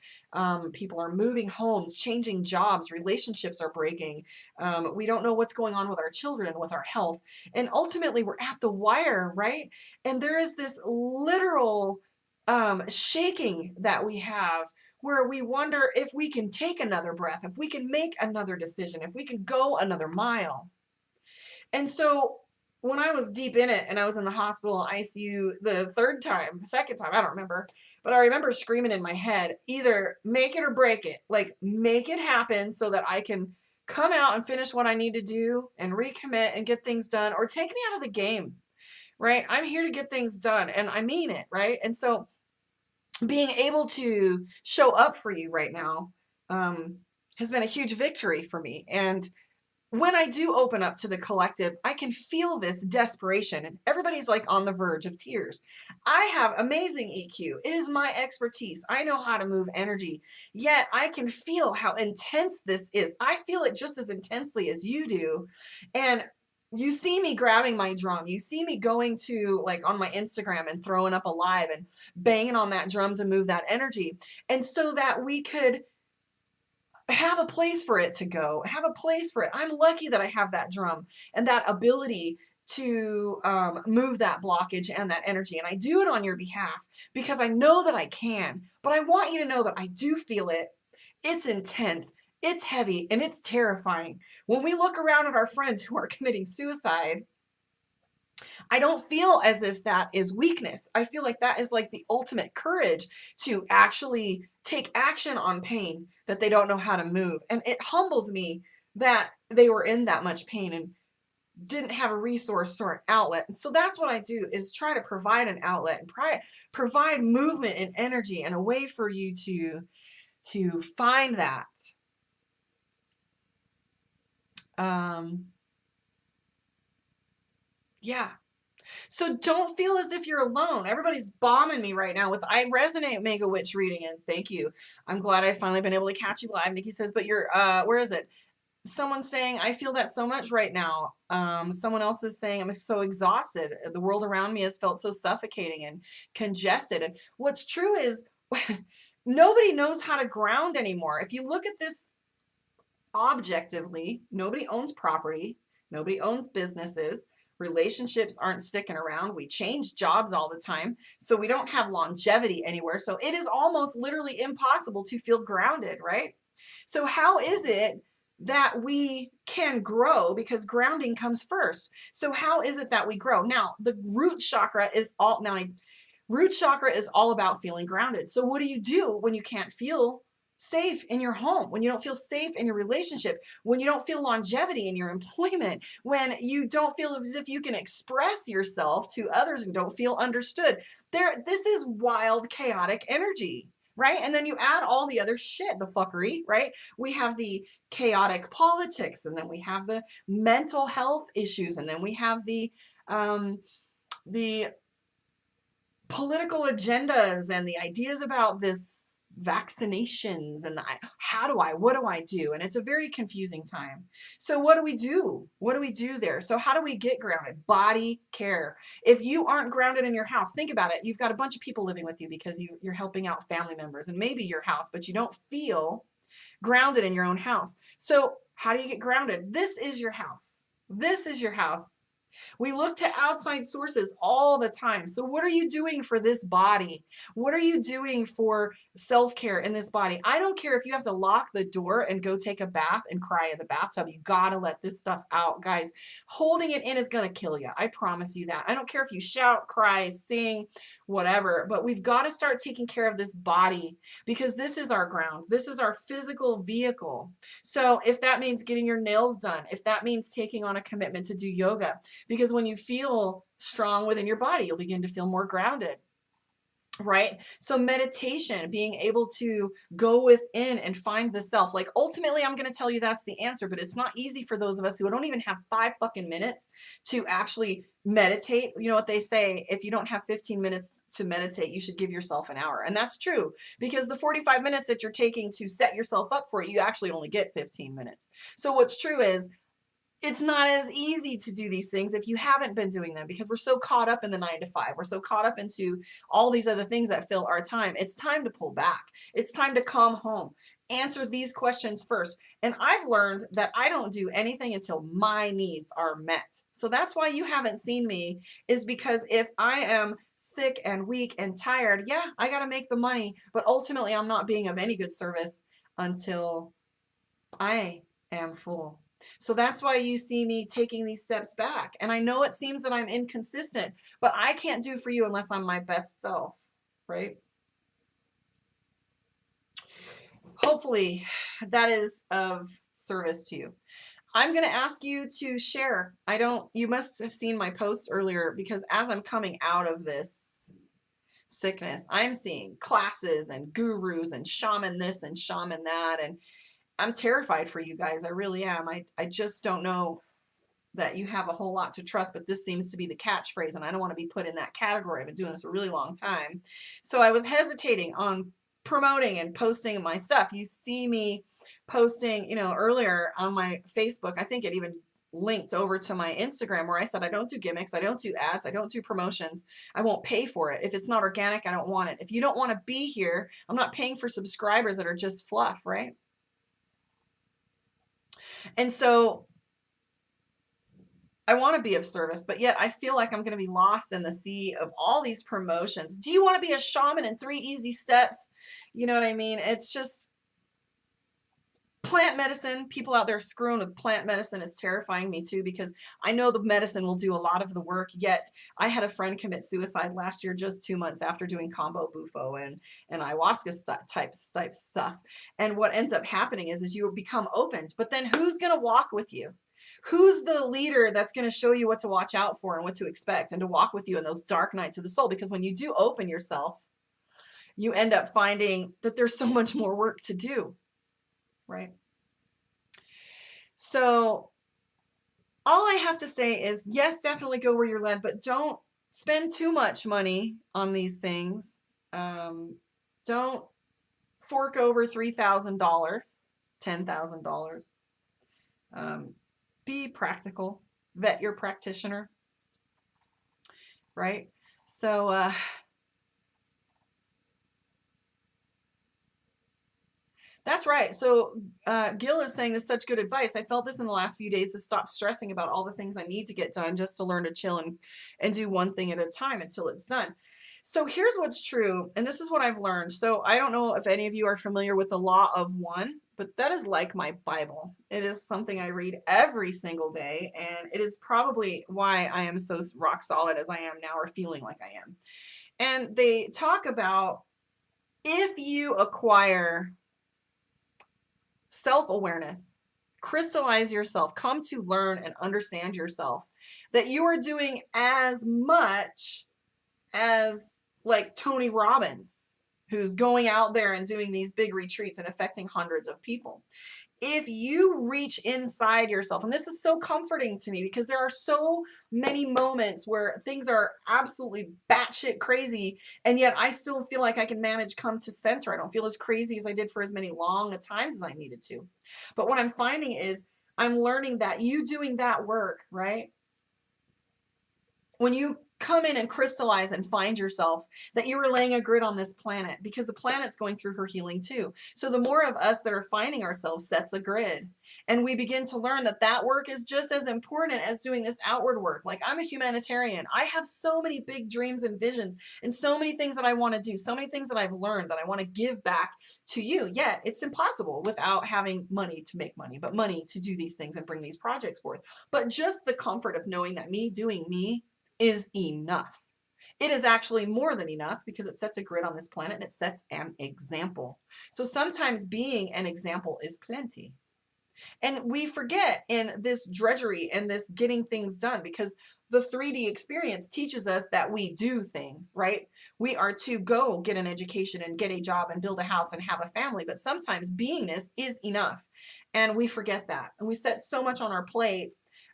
People are moving homes, changing jobs, relationships are breaking. We don't know what's going on with our children, with our health. And ultimately, we're at the wire, right? And there is this literal shaking that we have where we wonder if we can take another breath, if we can make another decision, if we can go another mile. And so when I was deep in it and I was in the hospital ICU the second time, I don't remember, but I remember screaming in my head, either make it or break it, like make it happen so that I can come out and finish what I need to do and recommit and get things done, or take me out of the game, right? I'm here to get things done and I mean it, right? And so being able to show up for you right now has been a huge victory for me. And when I do open up to the collective, I can feel this desperation, and everybody's like on the verge of tears. I have amazing EQ. It is my expertise. I know how to move energy, yet I can feel how intense this is. I feel it just as intensely as you do. And you see me grabbing my drum. You see me going to like on my Instagram and throwing up a live and banging on that drum to move that energy. And so that we could have a place for it to go, have a place for it. I'm lucky that I have that drum and that ability to move that blockage and that energy. And I do it on your behalf because I know that I can, but I want you to know that I do feel it. It's intense, it's heavy, and it's terrifying. When we look around at our friends who are committing suicide, I don't feel as if that is weakness. I feel like that is like the ultimate courage to actually take action on pain that they don't know how to move. And it humbles me that they were in that much pain and didn't have a resource or an outlet. So that's what I do, is try to provide an outlet and provide movement and energy and a way for you to find that. Yeah. So don't feel as if you're alone. Everybody's bombing me right now with I resonate Mega Witch reading, and thank you. I'm glad I've finally been able to catch you live. Nikki says, but you're where is it? Someone's saying, I feel that so much right now. Someone else is saying, I'm so exhausted. The world around me has felt so suffocating and congested. And what's true is nobody knows how to ground anymore. If you look at this objectively, nobody owns property, nobody owns businesses. Relationships aren't sticking around. We change jobs all the time. So we don't have longevity anywhere. So it is almost literally impossible to feel grounded, right? So how is it that we can grow? Because grounding comes first. So how is it that we grow? Now, the root chakra is all about feeling grounded. So what do you do when you can't feel safe in your home, when you don't feel safe in your relationship, when you don't feel longevity in your employment, when you don't feel as if you can express yourself to others and don't feel understood? This is wild, chaotic energy, right? And then you add all the other shit, the fuckery, right? We have the chaotic politics, and then we have the mental health issues, and then we have the political agendas and the ideas about this vaccinations and what do I do? And it's a very confusing time. So what do we do? What do we do there? So how do we get grounded? Body care. If you aren't grounded in your house, think about it. You've got a bunch of people living with you because you're helping out family members and maybe your house, but you don't feel grounded in your own house. So how do you get grounded? This is your house. This is your house. We look to outside sources all the time. So what are you doing for this body? What are you doing for self-care in this body? I don't care if you have to lock the door and go take a bath and cry in the bathtub. You gotta let this stuff out, guys. Holding it in is gonna kill you. I promise you that. I don't care if you shout, cry, sing, whatever, but we've got to start taking care of this body, because this is our ground. This is our physical vehicle. So if that means getting your nails done, if that means taking on a commitment to do yoga, because when you feel strong within your body, you'll begin to feel more grounded, right? So meditation, being able to go within and find the self. Like ultimately, I'm going to tell you that's the answer, but it's not easy for those of us who don't even have 5 fucking minutes to actually meditate. You know what they say, if you don't have 15 minutes to meditate, you should give yourself an hour. And that's true, because the 45 minutes that you're taking to set yourself up for it, you actually only get 15 minutes. So what's true is, it's not as easy to do these things if you haven't been doing them, because we're so caught up in the 9 to 5. We're so caught up into all these other things that fill our time. It's time to pull back. It's time to come home. Answer these questions first. And I've learned that I don't do anything until my needs are met. So that's why you haven't seen me, is because if I am sick and weak and tired, yeah, I got to make the money, but ultimately I'm not being of any good service until I am full. So that's why you see me taking these steps back. And I know it seems that I'm inconsistent, but I can't do for you unless I'm my best self, right? Hopefully that is of service to you. I'm going to ask you to share. You must have seen my post earlier, because as I'm coming out of this sickness, I'm seeing classes and gurus and shaman this and shaman that. And I'm terrified for you guys. I really am. I just don't know that you have a whole lot to trust, but this seems to be the catchphrase, and I don't want to be put in that category. I've been doing this a really long time. So I was hesitating on promoting and posting my stuff. You see me posting, earlier on my Facebook. I think it even linked over to my Instagram, where I said, I don't do gimmicks. I don't do ads. I don't do promotions. I won't pay for it. If it's not organic, I don't want it. If you don't want to be here, I'm not paying for subscribers that are just fluff, right? And so I want to be of service, but yet I feel like I'm going to be lost in the sea of all these promotions. Do you want to be a shaman in 3 easy steps? You know what I mean? It's just plant medicine. People out there screwing with plant medicine is terrifying me too, because I know the medicine will do a lot of the work. Yet I had a friend commit suicide last year, just 2 months after doing combo bufo and ayahuasca type stuff. And what ends up happening is you become opened, but then who's going to walk with you? Who's the leader that's going to show you what to watch out for and what to expect, and to walk with you in those dark nights of the soul? Because when you do open yourself, you end up finding that there's so much more work to do, right? So all I have to say is, yes, definitely go where you're led, but don't spend too much money on these things. Don't fork over $3,000, $10,000. Be practical, vet your practitioner, right? So, that's right. So Gil is saying, this is such good advice. I felt this in the last few days, to stop stressing about all the things I need to get done, just to learn to chill and do one thing at a time until it's done. So here's what's true, and this is what I've learned. So I don't know if any of you are familiar with the law of one, but that is like my Bible. It is something I read every single day, and it is probably why I am so rock solid as I am now, or feeling like I am. And they talk about, if you acquire self-awareness, crystallize yourself, come to learn and understand yourself, that you are doing as much as like Tony Robbins, who's going out there and doing these big retreats and affecting hundreds of people. If you reach inside yourself, and this is so comforting to me, because there are so many moments where things are absolutely batshit crazy, and yet I still feel like I can manage come to center. I don't feel as crazy as I did for as many long times as I needed to. But what I'm finding is, I'm learning that you doing that work, right? When you come in and crystallize and find yourself, that you are laying a grid on this planet, because the planet's going through her healing too. So the more of us that are finding ourselves sets a grid, and we begin to learn that that work is just as important as doing this outward work. Like, I'm a humanitarian. I have so many big dreams and visions, and so many things that I want to do, so many things that I've learned that I want to give back to you. Yet it's impossible without having money to make money, but money to do these things and bring these projects forth. But just the comfort of knowing that me doing me is enough. It is actually more than enough, because it sets a grid on this planet and it sets an example. So sometimes being an example is plenty. And we forget in this drudgery and this getting things done, because the 3D experience teaches us that we do things, right? We are to go get an education and get a job and build a house and have a family. But sometimes beingness is enough. And we forget that. And we set so much on our plate,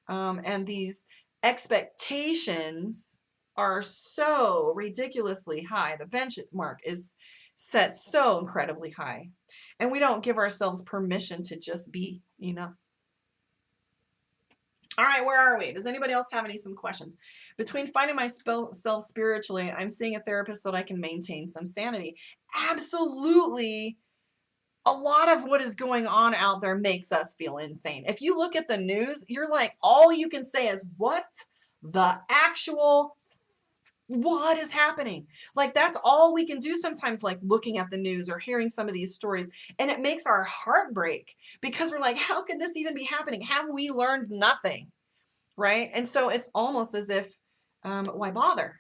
and these expectations are so ridiculously high. The benchmark is set so incredibly high, and we don't give ourselves permission to just be enough. All right, where are we? Does anybody else have some questions? Between finding myself spiritually, I'm seeing a therapist so that I can maintain some sanity. Absolutely. A lot of what is going on out there makes us feel insane. If you look at the news, you're like, all you can say is, what the actual, What is happening? Like, that's all we can do sometimes, like looking at the news or hearing some of these stories. And it makes our heart break because we're like, how could this even be happening? Have we learned nothing? Right? And so it's almost as if, why bother?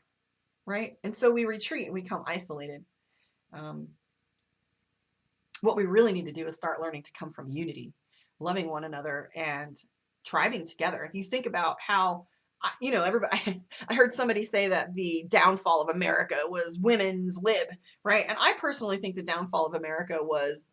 Right? And so we retreat and we become isolated. What we really need to do is start learning to come from unity, loving one another, and tribing together. If you think about how, you know, everybody, I heard somebody say that the downfall of America was women's lib, right? And I personally think the downfall of America was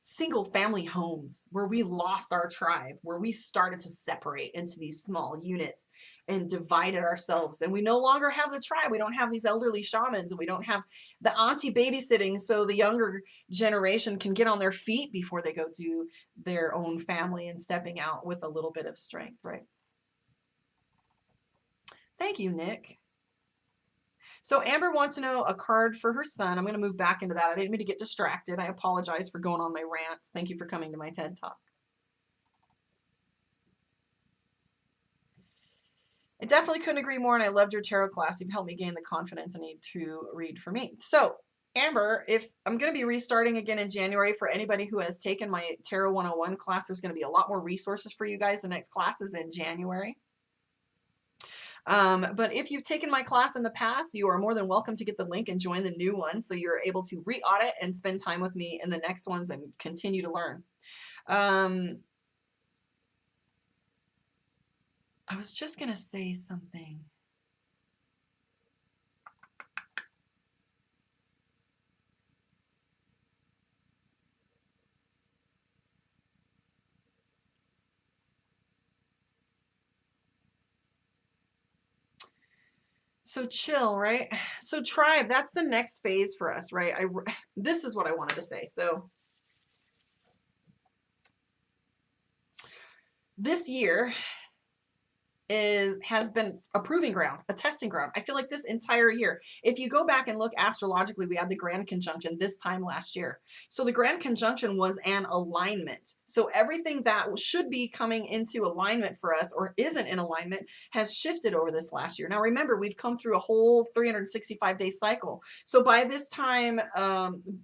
single family homes, where we lost our tribe, where we started to separate into these small units and divided ourselves. And we no longer have the tribe. We don't have these elderly shamans, and we don't have the auntie babysitting so the younger generation can get on their feet before they go do their own family and stepping out with a little bit of strength, right? Thank you, Nick. So Amber wants to know a card for her son. I'm going to move back into that. I didn't mean to get distracted. I apologize for going on my rants. Thank you for coming to my TED Talk. I definitely couldn't agree more, and I loved your tarot class. You've helped me gain the confidence I need to read for me. So Amber, if I'm going to be restarting again in January, for anybody who has taken my Tarot 101 class, there's going to be a lot more resources for you guys. The next class is in January. But if you've taken my class in the past, you are more than welcome to get the link and join the new one, so you're able to re-audit and spend time with me in the next ones and continue to learn. I was just going to say something. So chill, right? So tribe, that's the next phase for us, right? This is what I wanted to say. So this year has been a proving ground, a testing ground. I feel like this entire year, if you go back and look astrologically, we had the grand conjunction this time last year. So the grand conjunction was an alignment. So everything that should be coming into alignment for us, or isn't in alignment, has shifted over this last year. Now remember, we've come through a whole 365-day cycle. So by this time,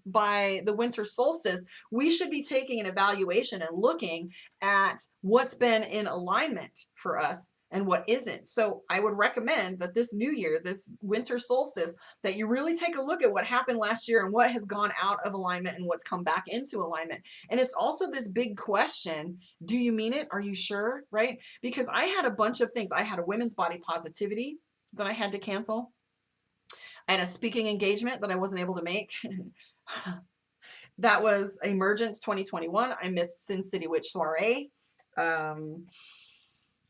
by the winter solstice, we should be taking an evaluation and looking at what's been in alignment for us and what isn't. So I would recommend that this new year, this winter solstice, that you really take a look at what happened last year and what has gone out of alignment and what's come back into alignment. And it's also this big question, do you mean it? Are you sure? Right? Because I had a bunch of things. I had a women's body positivity that I had to cancel. I had a speaking engagement that I wasn't able to make. That was Emergence 2021. I missed Sin City Witch Soiree.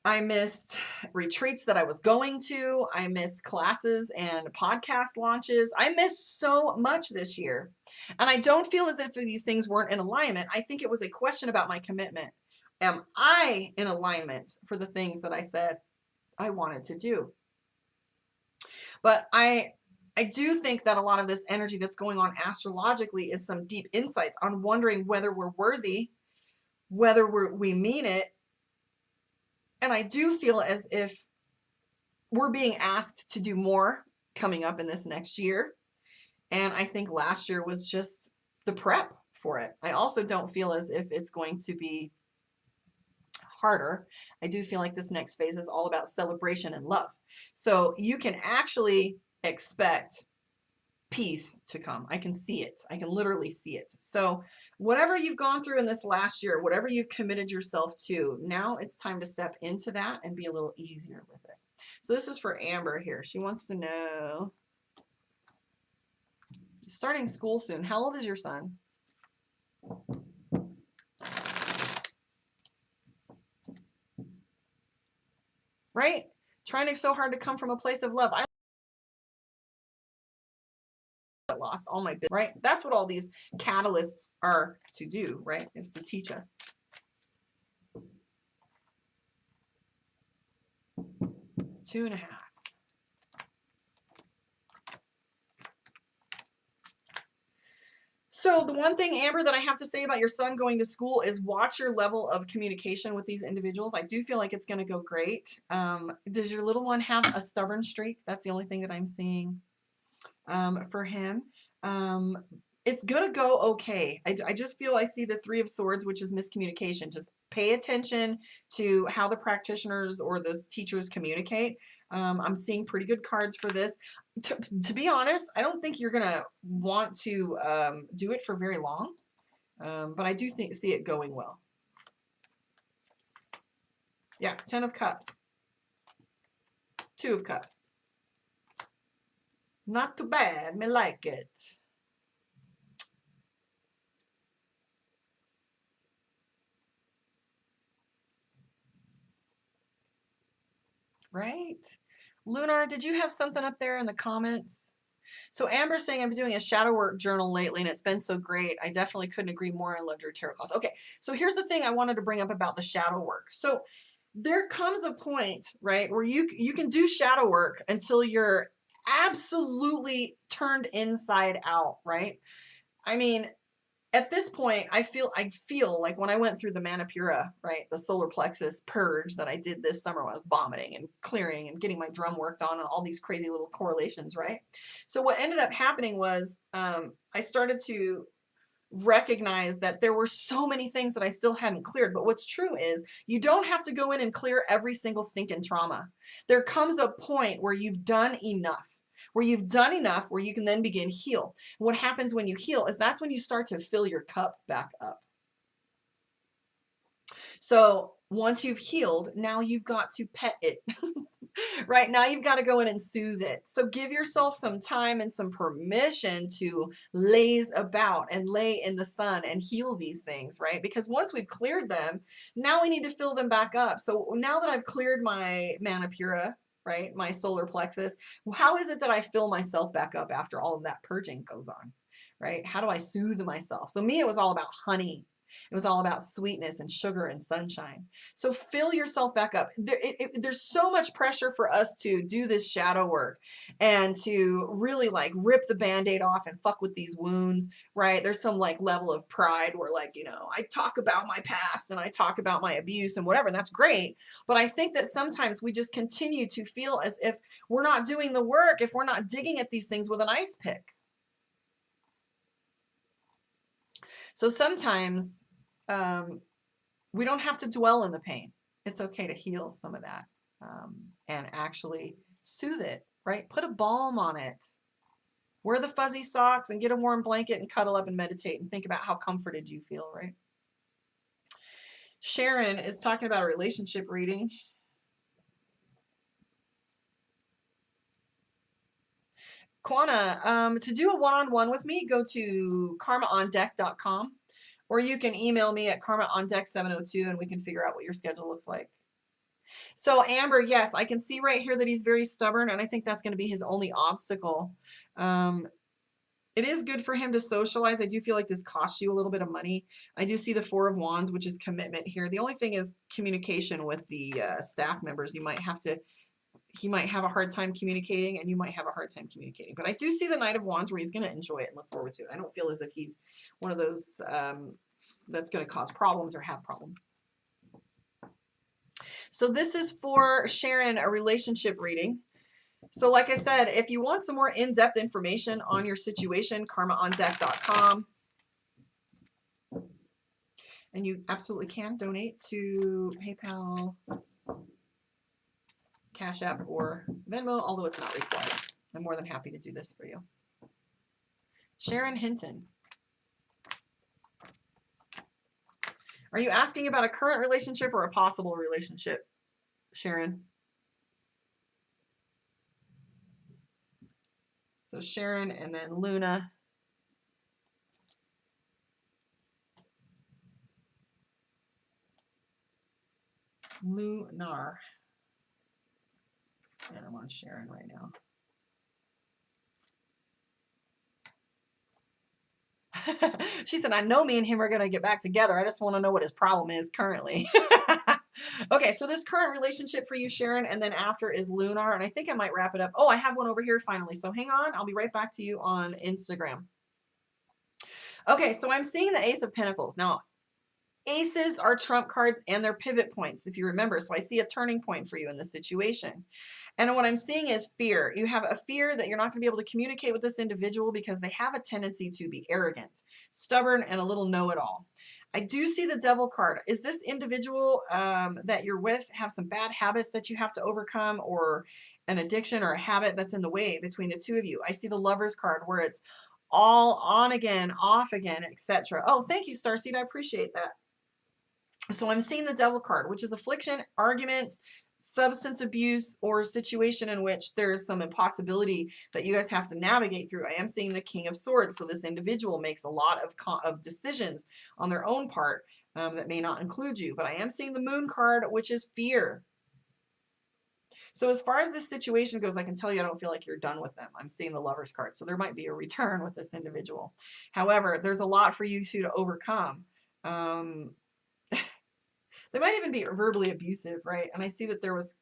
I missed retreats that I was going to. I missed classes and podcast launches. I missed so much this year. And I don't feel as if these things weren't in alignment. I think it was a question about my commitment. Am I in alignment for the things that I said I wanted to do? But I do think that a lot of this energy that's going on astrologically is some deep insights on wondering whether we're worthy, whether we mean it. And I do feel as if we're being asked to do more coming up in this next year. And I think last year was just the prep for it. I also don't feel as if it's going to be harder. I do feel like this next phase is all about celebration and love. So you can actually expect peace to come. I can see it. I can literally see it. So whatever you've gone through in this last year, whatever you've committed yourself to, now it's time to step into that and be a little easier with it. So this is for Amber here. She wants to know, starting school soon. How old is your son? Right? Trying so hard to come from a place of love. I lost all my business, right? That's what all these catalysts are to do, right? Is to teach us. Two and a half. So the one thing, Amber, that I have to say about your son going to school is watch your level of communication with these individuals. I do feel like it's going to go great. Does your little one have a stubborn streak? That's the only thing that I'm seeing for him. It's going to go okay. I just feel I see the Three of Swords, which is miscommunication. Just pay attention to how the practitioners or the teachers communicate. I'm seeing pretty good cards for this. To be honest, I don't think you're going to want to do it for very long, but I do see it going well. Yeah, 10 of Cups. 2 of Cups. Not too bad. Me like it. Right? Lunar, did you have something up there in the comments? So Amber's saying, I'm doing a shadow work journal lately and it's been so great. I definitely couldn't agree more. I loved your tarot calls. Okay, so here's the thing I wanted to bring up about the shadow work. So there comes a point, right, where you can do shadow work until you're absolutely turned inside out, right? I mean, at this point, I feel like when I went through the Manipura, right, the solar plexus purge that I did this summer when I was vomiting and clearing and getting my drum worked on and all these crazy little correlations, right? So what ended up happening was I started to recognize that there were so many things that I still hadn't cleared. But what's true is you don't have to go in and clear every single stinking trauma. There comes a point where you've done enough. Where you can then begin heal. What happens when you heal is that's when you start to fill your cup back up. So once you've healed, now you've got to pet it. Right now you've got to go in and soothe it. So give yourself some time and some permission to laze about and lay in the sun and heal these things, right? Because once we've cleared them, now we need to fill them back up. So now that I've cleared my Manipura, right, my solar plexus, how is it that I fill myself back up after all of that purging goes on, right? How do I soothe myself? So me, it was all about honey. It was all about sweetness and sugar and sunshine. So fill yourself back up. There's so much pressure for us to do this shadow work and to really like rip the Band-Aid off and fuck with these wounds, right? There's some like level of pride where like, you know, I talk about my past and I talk about my abuse and whatever, and that's great. But I think that sometimes we just continue to feel as if we're not doing the work, if we're not digging at these things with an ice pick. So sometimes we don't have to dwell in the pain. It's okay to heal some of that and actually soothe it, right? Put a balm on it. Wear the fuzzy socks and get a warm blanket and cuddle up and meditate and think about how comforted you feel, right? Sharon is talking about a relationship reading. Kwana, to do a one-on-one with me, go to karmaondeck.com. Or you can email me at karmaondeck702 and we can figure out what your schedule looks like. So Amber, yes, I can see right here that he's very stubborn, and I think that's going to be his only obstacle. It is good for him to socialize. I do feel like this costs you a little bit of money. I do see the Four of Wands, which is commitment here. The only thing is communication with the staff members. He might have a hard time communicating and you might have a hard time communicating. But I do see the Knight of Wands where he's going to enjoy it and look forward to it. I don't feel as if he's one of those that's going to cause problems or have problems. So this is for Sharon, a relationship reading. So like I said, if you want some more in-depth information on your situation, karmaondeck.com. And you absolutely can donate to PayPal, Cash App, or Venmo, although it's not required. I'm more than happy to do this for you. Sharon Hinton. Are you asking about a current relationship or a possible relationship, Sharon? So Sharon and then Luna. Lunar. And I'm on Sharon right now. She said, I know me and him are going to get back together. I just want to know what his problem is currently. Okay, so this current relationship for you, Sharon, and then after is Lunar, and I think I might wrap it up. Oh, I have one over here finally, so hang on. I'll be right back to you on Instagram. Okay, so I'm seeing the Ace of Pentacles. Now, aces are trump cards and they're pivot points, if you remember. So I see a turning point for you in this situation. And what I'm seeing is fear. You have a fear that you're not going to be able to communicate with this individual because they have a tendency to be arrogant, stubborn, and a little know-it-all. I do see the Devil card. Is this individual that you're with have some bad habits that you have to overcome, or an addiction or a habit that's in the way between the two of you? I see the Lovers card where it's all on again, off again, etc. Oh, thank you, Starseed. I appreciate that. So I'm seeing the Devil card, which is affliction, arguments, substance abuse, or a situation in which there's some impossibility that you guys have to navigate through. I am seeing the King of Swords. So this individual makes a lot of decisions on their own part that may not include you. But I am seeing the Moon card, which is fear. So as far as this situation goes, I can tell you I don't feel like you're done with them. I'm seeing the Lovers card. So there might be a return with this individual. However, there's a lot for you two to overcome. They might even be verbally abusive, right? And I see that there's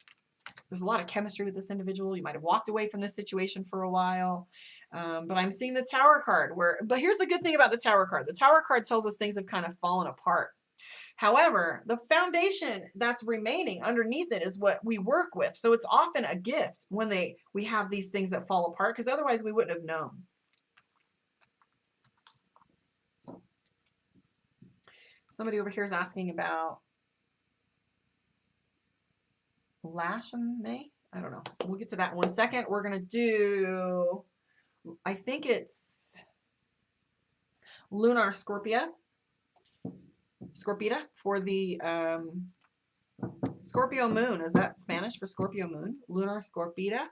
a lot of chemistry with this individual. You might have walked away from this situation for a while. But I'm seeing the Tower card but here's the good thing about the Tower card. The Tower card tells us things have kind of fallen apart. However, the foundation that's remaining underneath it is what we work with. So it's often a gift when we have these things that fall apart, because otherwise we wouldn't have known. Somebody over here is asking about Lashame? I don't know. We'll get to that in 1 second. We're going to do, I think it's Lunar Scorpida for the Scorpio moon. Is that Spanish for Scorpio moon? Lunar Scorpida.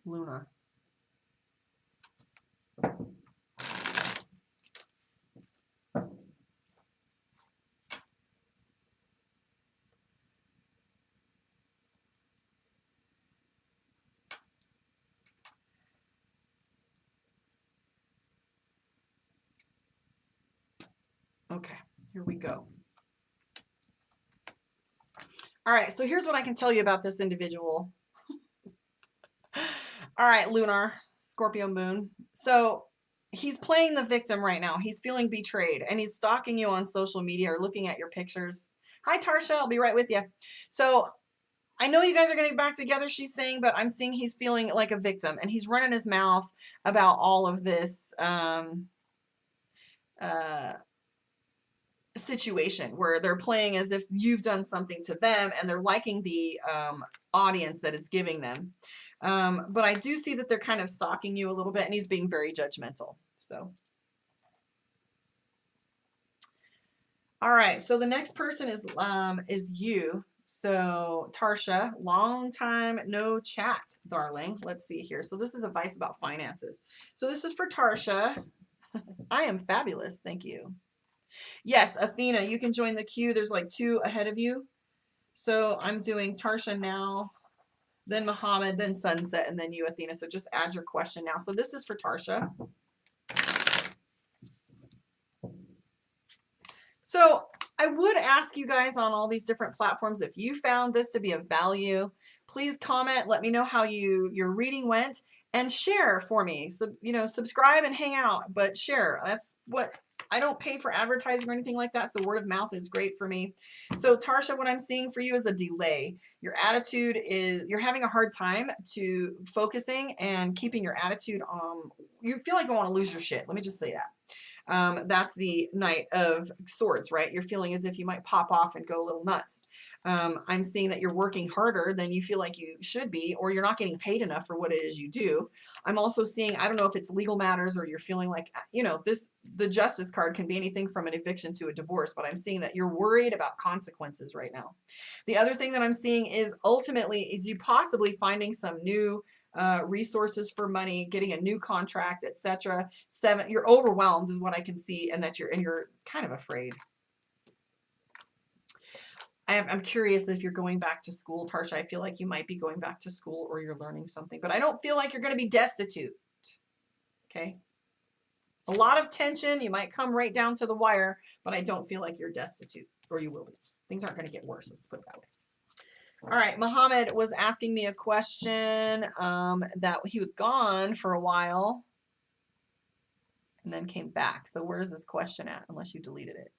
Lunar. Okay, here we go. All right, so here's what I can tell you about this individual. All right, Lunar, Scorpio moon. So he's playing the victim right now. He's feeling betrayed, and he's stalking you on social media or looking at your pictures. Hi, Tarsha. I'll be right with you. So I know you guys are going to get back together, she's saying, but I'm seeing he's feeling like a victim, and he's running his mouth about all of this situation where they're playing as if you've done something to them, and they're liking the audience that it's giving them. But I do see that they're kind of stalking you a little bit, and he's being very judgmental. So, all right. So the next person is you. So Tarsha, long time no chat, darling. Let's see here. So this is advice about finances. So this is for Tarsha. I am fabulous. Thank you. Yes, Athena, you can join the queue. There's like 2 ahead of you. So I'm doing Tarsha now, then Muhammad, then Sunset, and then you, Athena. So just add your question now. So this is for Tarsha. So I would ask you guys on all these different platforms, if you found this to be of value, please comment. Let me know how your reading went, and share for me. So, subscribe and hang out, but share. That's what I don't pay for advertising or anything like that. So word of mouth is great for me. So Tarsha, what I'm seeing for you is a delay. Your attitude is, you're having a hard time to focusing and keeping your attitude on, you feel like you want to lose your shit. Let me just say that. That's the Knight of Swords, right? You're feeling as if you might pop off and go a little nuts. I'm seeing that you're working harder than you feel like you should be, or you're not getting paid enough for what it is you do. I'm also seeing, I don't know if it's legal matters, or you're feeling like, the Justice card can be anything from an eviction to a divorce, but I'm seeing that you're worried about consequences right now. The other thing that I'm seeing is ultimately is you possibly finding some new resources for money, getting a new contract, etc. 7, you're overwhelmed is what I can see, and that you're kind of afraid. I'm curious if you're going back to school, Tarsha. I feel like you might be going back to school, or you're learning something, but I don't feel like you're going to be destitute. Okay. A lot of tension. You might come right down to the wire, but I don't feel like you're destitute, or you will be. Things aren't going to get worse. Let's put it that way. All right. Muhammad was asking me a question that he was gone for a while and then came back. So where is this question at? Unless you deleted it.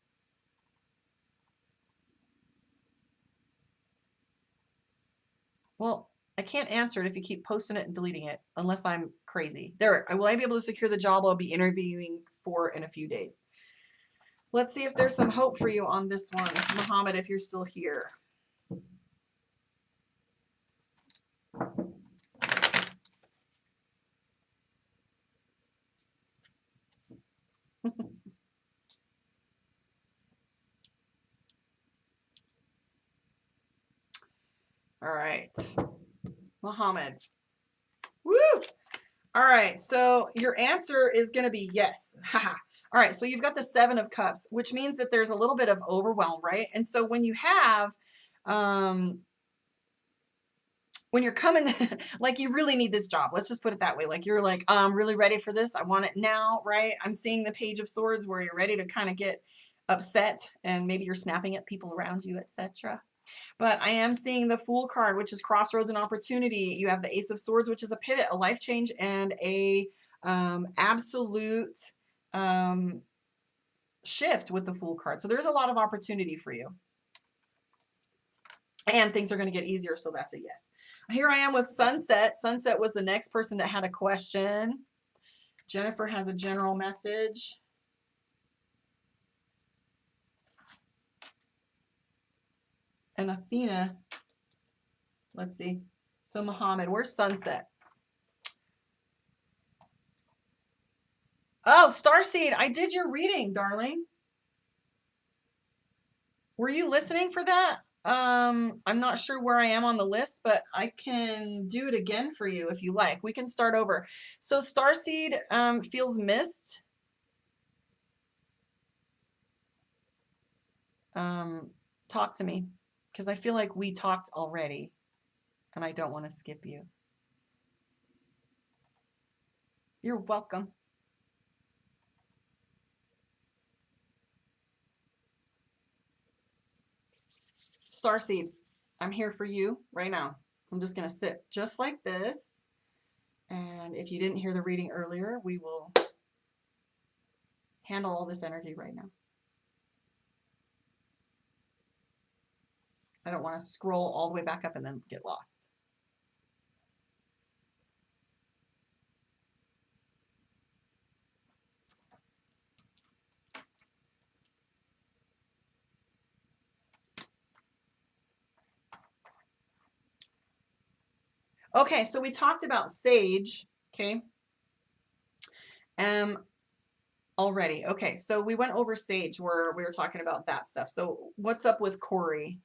Well, I can't answer it if you keep posting it and deleting it, unless I'm crazy. There, will I be able to secure the job I'll be interviewing for in a few days? Let's see if there's some hope for you on this one, Muhammad, if you're still here. All right, Muhammad. Woo! All right, so your answer is going to be yes. All right, so you've got the 7 of Cups, which means that there's a little bit of overwhelm, right? And so when you have, when you're coming, like you really need this job, let's just put it that way. Like you're like, I'm really ready for this. I want it now, right? I'm seeing the Page of Swords where you're ready to kind of get upset and maybe you're snapping at people around you, etc. But I am seeing the Fool card, which is crossroads and opportunity. You have the Ace of Swords, which is a pivot, a life change, and a absolute shift with the Fool card. So there's a lot of opportunity for you. And things are going to get easier, so that's a yes. Here I am with Sunset. Sunset was the next person that had a question. Jennifer has a general message. And Athena, let's see. So Muhammad, where's Sunset? Oh, Starseed, I did your reading, darling. Were you listening for that? I'm not sure where I am on the list, but I can do it again for you if you like. We can start over. So Starseed feels missed. Talk to me, because I feel like we talked already, and I don't want to skip you. You're welcome. Starseed, I'm here for you right now. I'm just going to sit just like this. And if you didn't hear the reading earlier, we will handle all this energy right now. I don't want to scroll all the way back up and then get lost. Okay, so we talked about Sage, okay? Already. Okay, so we went over Sage where we were talking about that stuff. So what's up with Corey?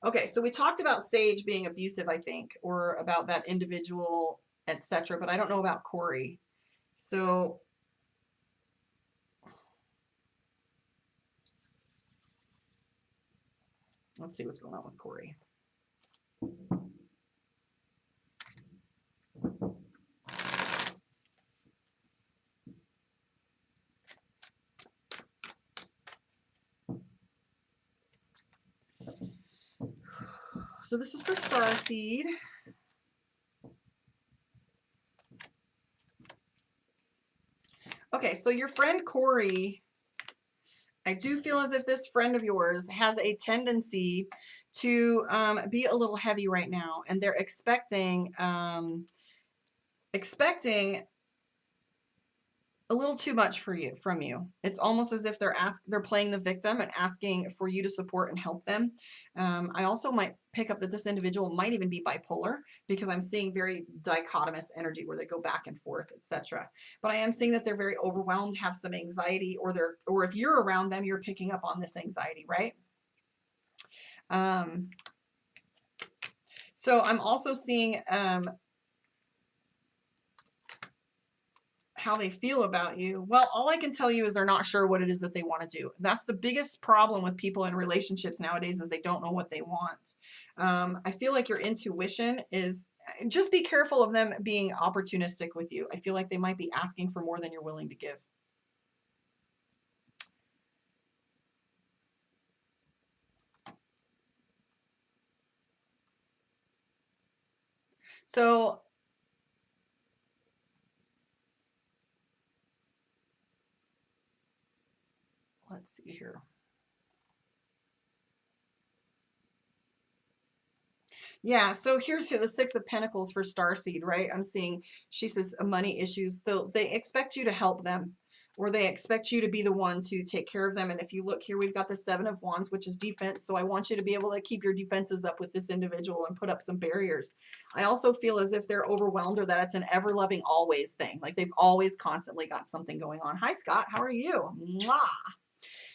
Okay, so we talked about Sage being abusive, I think, or about that individual, etc., but I don't know about Corey. So let's see what's going on with Corey. So this is for Starseed. Okay, so your friend Corey, I do feel as if this friend of yours has a tendency to be a little heavy right now, and they're expecting a little too much from you. It's almost as if they're playing the victim and asking for you to support and help them. I also might pick up that this individual might even be bipolar, because I'm seeing very dichotomous energy where they go back and forth, etc. But I am seeing that they're very overwhelmed, have some anxiety, or if you're around them, you're picking up on this anxiety, right? So I'm also seeing how they feel about you. Well, all I can tell you is they're not sure what it is that they want to do. That's the biggest problem with people in relationships nowadays, is they don't know what they want. I feel like your intuition is just be careful of them being opportunistic with you. I feel like they might be asking for more than you're willing to give. So let's see here. Yeah, so here's the Six of Pentacles for Starseed, right? I'm seeing, she says, money issues. They expect you to help them, or they expect you to be the one to take care of them. And if you look here, we've got the Seven of Wands, which is defense. So I want you to be able to keep your defenses up with this individual and put up some barriers. I also feel as if they're overwhelmed, or that it's an ever-loving always thing. Like they've always constantly got something going on. Hi, Scott. How are you? Mwah.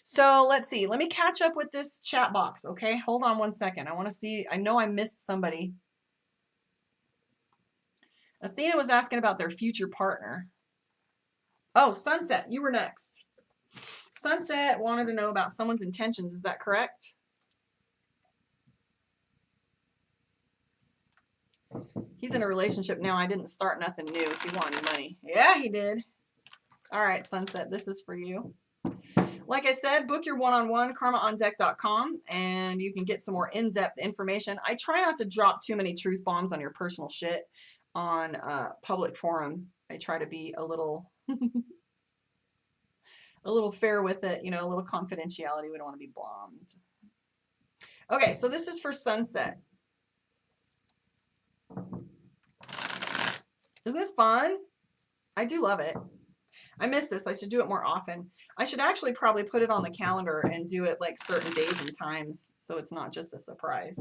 So let's see. Let me catch up with this chat box. Okay. Hold on one second. I want to see. I know I missed somebody. Athena was asking about their future partner. Oh, Sunset, you were next. Sunset wanted to know about someone's intentions. Is that correct? He's in a relationship now. I didn't start nothing new. If he wanted money. Yeah, he did. All right, Sunset, this is for you. Like I said, book your one-on-one, karmaondeck.com, and you can get some more in-depth information. I try not to drop too many truth bombs on your personal shit on public forum. I try to be a little a little fair with it, you know, a little confidentiality. We don't want to be bombed. Okay, so this is for Sunset. Isn't this fun? I do love it. I miss this. I should do it more often. I should actually probably put it on the calendar and do it like certain days and times, so it's not just a surprise.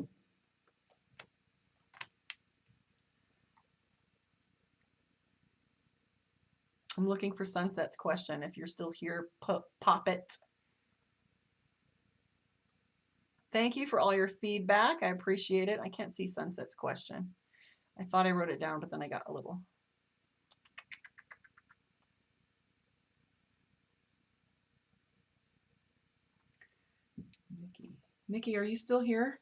I'm looking for Sunset's question. If you're still here, pop it. Thank you for all your feedback. I appreciate it. I can't see Sunset's question. I thought I wrote it down, but then I got a little... Nikki, are you still here?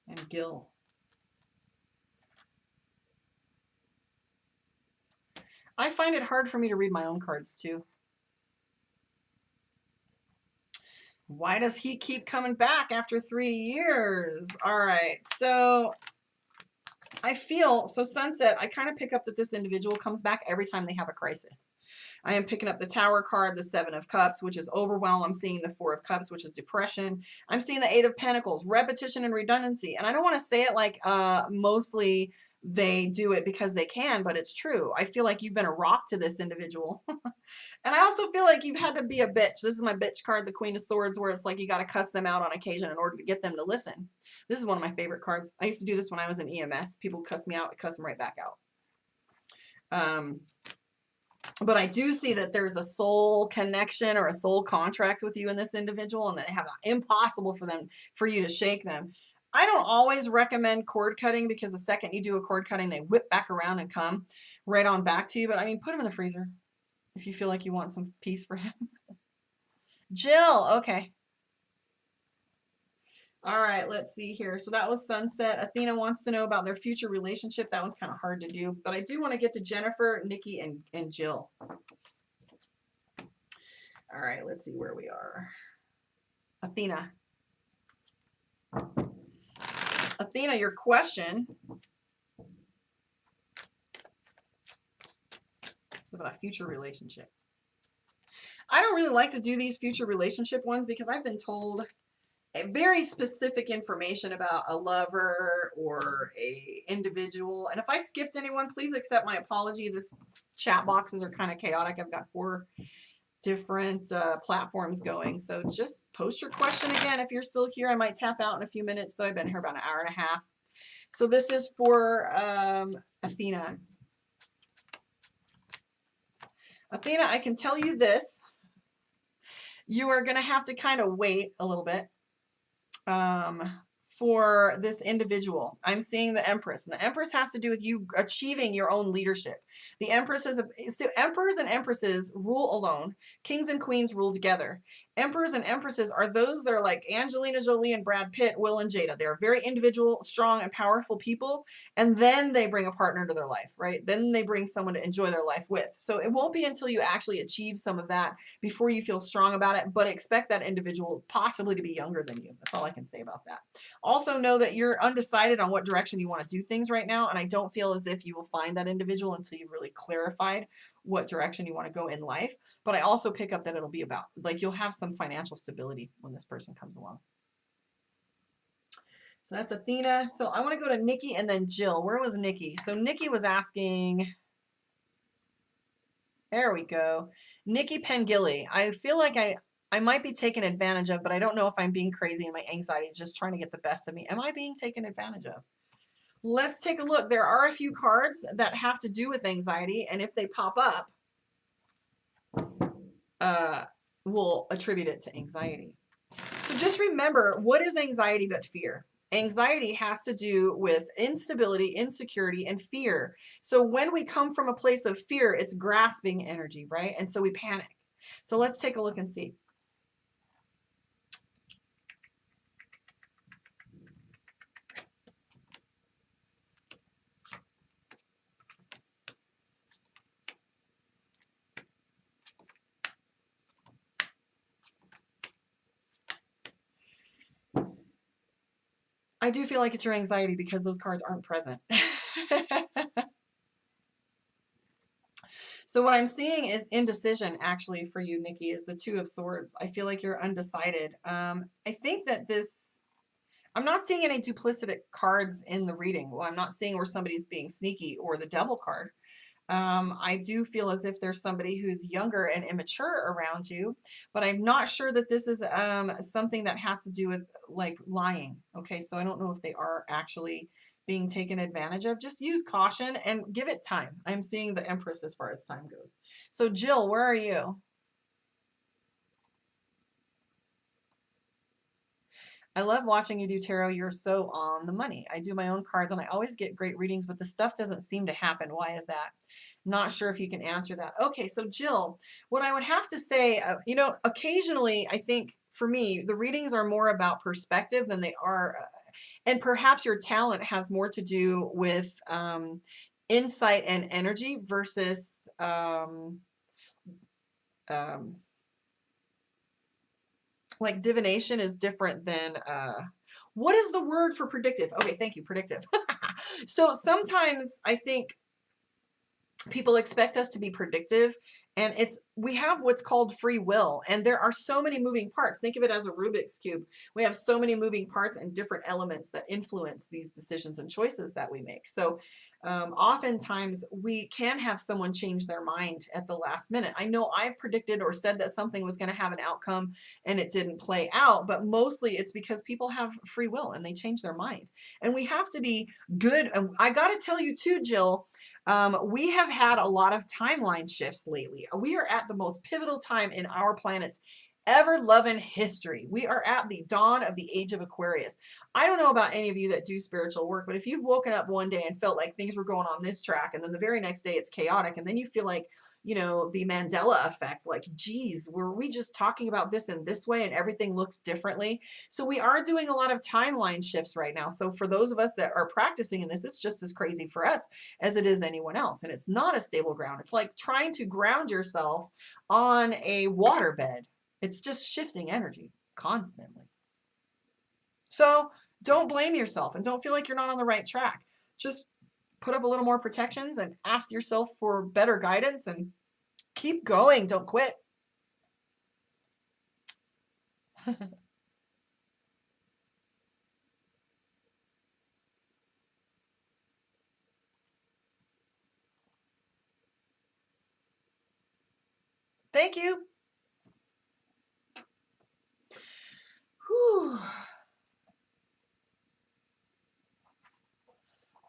And Gil. I find it hard for me to read my own cards too. Why does he keep coming back after 3 years? All right, so I feel, so Sunset, I kind of pick up that this individual comes back every time they have a crisis. I am picking up the Tower card, the Seven of Cups, which is overwhelm. I'm seeing the Four of Cups, which is depression. I'm seeing the Eight of Pentacles, repetition and redundancy. And I don't want to say it like mostly they do it because they can, but it's true. I feel like you've been a rock to this individual. And I also feel like you've had to be a bitch. This is my bitch card, the Queen of Swords, where it's like you got to cuss them out on occasion in order to get them to listen. This is one of my favorite cards. I used to do this when I was in EMS. People cuss me out, I cuss them right back out. But I do see that there's a soul connection or a soul contract with you and this individual, and that have impossible for you to shake them. I don't always recommend cord cutting, because the second you do a cord cutting, they whip back around and come right on back to you. But I mean, put them in the freezer if you feel like you want some peace for him. Jill, okay. All right, let's see here. So that was Sunset. Athena wants to know about their future relationship. That one's kind of hard to do, but I do want to get to Jennifer, Nikki, and Jill. All right, let's see where we are. Athena. Athena, your question about a future relationship. I don't really like to do these future relationship ones because I've been told very specific information about a lover or a individual. And if I skipped anyone, please accept my apology. This chat boxes are kind of chaotic. I've got 4 different platforms going. So just post your question again. If you're still here, I might tap out in a few minutes, though I've been here about an hour and a half. So this is for Athena. Athena, I can tell you this. You are going to have to kind of wait a little bit for this individual. I'm seeing the Empress, and the Empress has to do with you achieving your own leadership. The Empress is so emperors and empresses rule alone. Kings and queens rule together. Emperors and empresses are those that are like Angelina Jolie and Brad Pitt, Will and Jada. They're very individual, strong, and powerful people, and then they bring a partner to their life, right? Then they bring someone to enjoy their life with. So it won't be until you actually achieve some of that before you feel strong about it, but expect that individual possibly to be younger than you. That's all I can say about that. Also know that you're undecided on what direction you want to do things right now, and I don't feel as if you will find that individual until you've really clarified what direction you want to go in life. But I also pick up that it'll be about, like, you'll have some financial stability when this person comes along. So that's Athena. So I want to go to Nikki and then Jill. Where was Nikki? So Nikki was asking, there we go. Nikki Pengilly. I feel like I might be taken advantage of, but I don't know if I'm being crazy and my anxiety is just trying to get the best of me. Am I being taken advantage of? Let's take a look. There are a few cards that have to do with anxiety, and if they pop up, we'll attribute it to anxiety. So just remember, what is anxiety but fear? Anxiety has to do with instability, insecurity, and fear. So when we come from a place of fear, it's grasping energy, right? And so we panic. So let's take a look and see. I do feel like it's your anxiety because those cards aren't present. So what I'm seeing is indecision, actually, for you, Nikki, is the Two of Swords. I feel like you're undecided. I think that this, I'm not seeing any duplicitous cards in the reading. Well, I'm not seeing where somebody's being sneaky or the Devil card. I do feel as if there's somebody who's younger and immature around you, but I'm not sure that this is something that has to do with like lying. Okay, so I don't know if they are actually being taken advantage of. Just use caution and give it time. I'm seeing the Empress as far as time goes. So Jill, where are you? I love watching you do tarot. You're so on the money. I do my own cards and I always get great readings, but the stuff doesn't seem to happen. Why is that? Not sure if you can answer that. Okay, so Jill, what I would have to say, you know, occasionally I think for me, the readings are more about perspective than they are, and perhaps your talent has more to do with insight and energy versus like divination is different than what is the word for predictive? Okay, thank you, predictive. So sometimes I think people expect us to be predictive, and we have what's called free will, and there are so many moving parts. Think of it as a Rubik's cube. We have so many moving parts and different elements that influence these decisions and choices that we make. So oftentimes we can have someone change their mind at the last minute. I know I've predicted or said that something was going to have an outcome and it didn't play out, but mostly it's because people have free will and they change their mind, and we have to be good. And I got to tell you too, Jill, we have had a lot of timeline shifts lately. We are at the most pivotal time in our planet's ever-loving history. We are at the dawn of the age of Aquarius. I don't know about any of you that do spiritual work, but if you've woken up one day and felt like things were going on this track, and then the very next day it's chaotic, and then you feel like, you know, the Mandela effect, like, geez, were we just talking about this in this way and everything looks differently? So we are doing a lot of timeline shifts right now. So for those of us that are practicing in this, it's just as crazy for us as it is anyone else. And it's not a stable ground. It's like trying to ground yourself on a waterbed. It's just shifting energy constantly. So don't blame yourself and don't feel like you're not on the right track. Just put up a little more protections and ask yourself for better guidance and keep going. Don't quit. Thank you. Whew.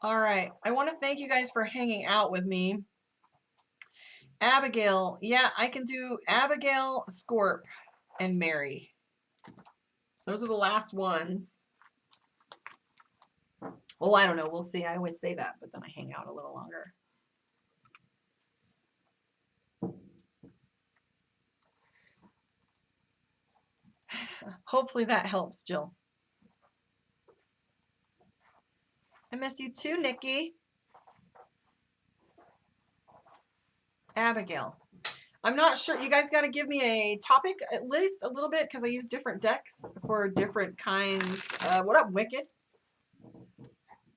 All right. I want to thank you guys for hanging out with me. Abigail. Yeah, I can do Abigail, Scorp, and Mary. Those are the last ones. Well, I don't know. We'll see. I always say that, but then I hang out a little longer. Hopefully that helps, Jill. I miss you too, Nikki. Abigail. I'm not sure. You guys got to give me a topic at least a little bit because I use different decks for different kinds. What up, Wicked?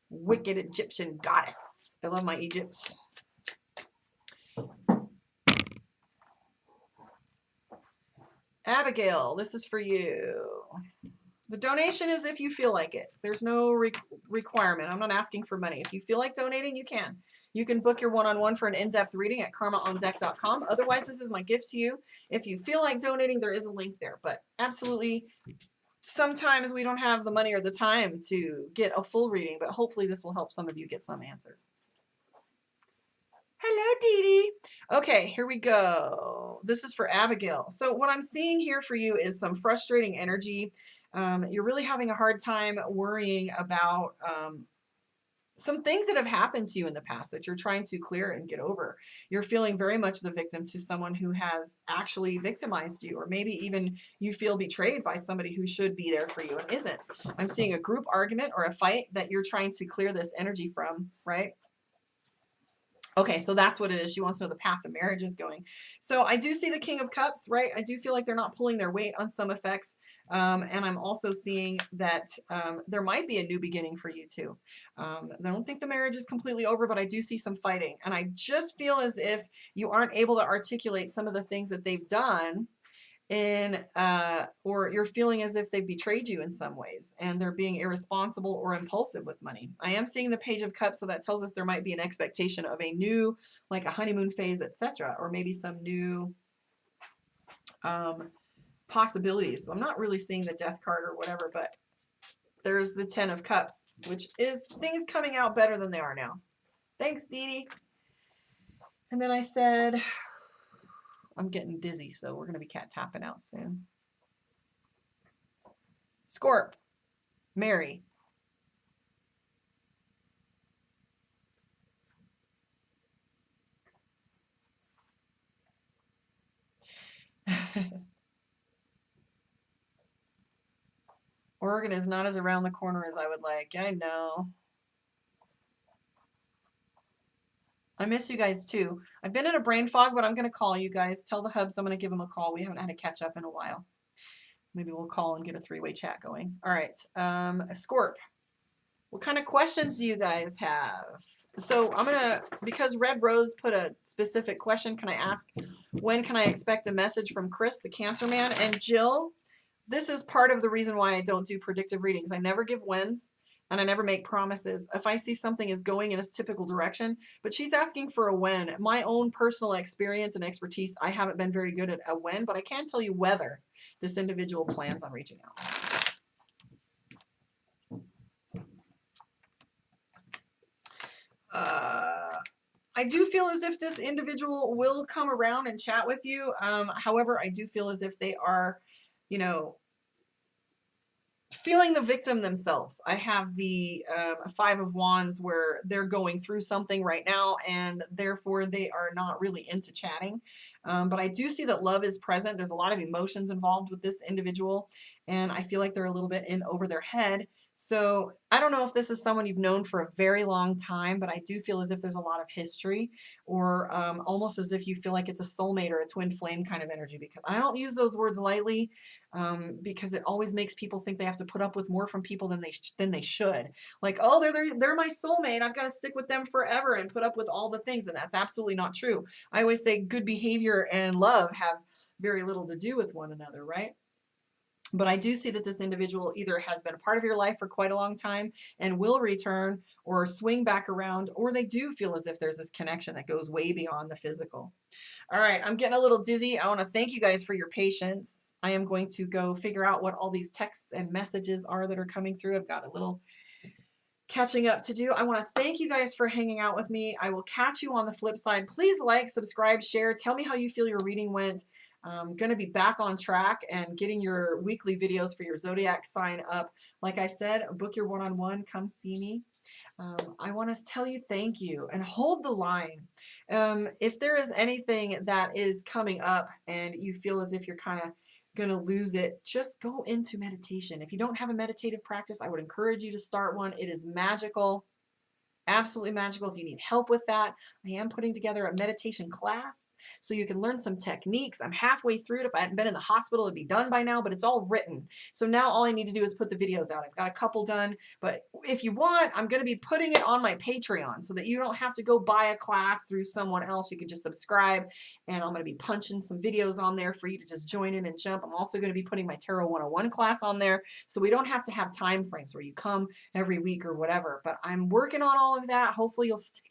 Wicked Egyptian goddess. I love my Egypt. Abigail, this is for you. The donation is if you feel like it. There's no requirement. I'm not asking for money. If you feel like donating, you can. You can book your one-on-one for an in-depth reading at karmaondeck.com. Otherwise, this is my gift to you. If you feel like donating, there is a link there. But absolutely, sometimes we don't have the money or the time to get a full reading, but hopefully this will help some of you get some answers. Hello, Dee Dee. Okay, here we go. This is for Abigail. So what I'm seeing here for you is some frustrating energy. You're really having a hard time worrying about some things that have happened to you in the past that you're trying to clear and get over. You're feeling very much the victim to someone who has actually victimized you, or maybe even you feel betrayed by somebody who should be there for you and isn't. I'm seeing a group argument or a fight that you're trying to clear this energy from, right? Okay, so that's what it is. She wants to know the path the marriage is going. So I do see the King of Cups, right? I do feel like they're not pulling their weight on some effects. And I'm also seeing that there might be a new beginning for you too. I don't think the marriage is completely over, but I do see some fighting. And I just feel as if you aren't able to articulate some of the things that they've done or you're feeling as if they've betrayed you in some ways and they're being irresponsible or impulsive with money. I am seeing the Page of Cups, so that tells us there might be an expectation of a new, like a honeymoon phase, etc., or maybe some new possibilities. So I'm not really seeing the Death card or whatever, but there's the 10 of Cups, which is things coming out better than they are now. Thanks, Dee Dee. And then I said, I'm getting dizzy, so we're going to be cat tapping out soon. Scorp, Mary. Oregon is not as around the corner as I would like. I know. I miss you guys too. I've been in a brain fog, but I'm going to call you guys. Tell the hubs I'm going to give them a call. We haven't had a catch up in a while. Maybe we'll call and get a three-way chat going. All right. Scorp. What kind of questions do you guys have? So I'm going to, because Red Rose put a specific question, can I ask, when can I expect a message from Chris, the Cancer Man? And Jill, this is part of the reason why I don't do predictive readings. I never give whens. And I never make promises. If I see something is going in a typical direction, but she's asking for a when. My own personal experience and expertise, I haven't been very good at a when, but I can tell you whether this individual plans on reaching out. I do feel as if this individual will come around and chat with you. However, I do feel as if they are, you know, feeling the victim themselves. I have the 5 of Wands where they're going through something right now and therefore they are not really into chatting. But I do see that love is present. There's a lot of emotions involved with this individual and I feel like they're a little bit in over their head. So I don't know if this is someone you've known for a very long time, but I do feel as if there's a lot of history or almost as if you feel like it's a soulmate or a twin flame kind of energy, because I don't use those words lightly because it always makes people think they have to put up with more from people than they should. Like, oh, they're my soulmate. I've got to stick with them forever and put up with all the things. And that's absolutely not true. I always say good behavior and love have very little to do with one another, right? But I do see that this individual either has been a part of your life for quite a long time and will return or swing back around, or they do feel as if there's this connection that goes way beyond the physical. All right, I'm getting a little dizzy. I want to thank you guys for your patience. I am going to go figure out what all these texts and messages are that are coming through. I've got a little catching up to do. I want to thank you guys for hanging out with me. I will catch you on the flip side. Please like, subscribe, share. Tell me how you feel your reading went. I'm going to be back on track and getting your weekly videos for your zodiac sign up. Like I said, book your one-on-one. Come see me. I want to tell you thank you and hold the line. If there is anything that is coming up and you feel as if you're kind of going to lose it, just go into meditation. If you don't have a meditative practice, I would encourage you to start one. It is magical. Absolutely magical. If you need help with that, I am putting together a meditation class so you can learn some techniques. I'm halfway through it. If I hadn't been in the hospital, it'd be done by now, but it's all written. So now all I need to do is put the videos out. I've got a couple done, but if you want, I'm going to be putting it on my Patreon so that you don't have to go buy a class through someone else. You can just subscribe, and I'm going to be punching some videos on there for you to just join in and jump. I'm also going to be putting my Tarot 101 class on there so we don't have to have time frames where you come every week or whatever. But I'm working on all of that. Hopefully you'll stick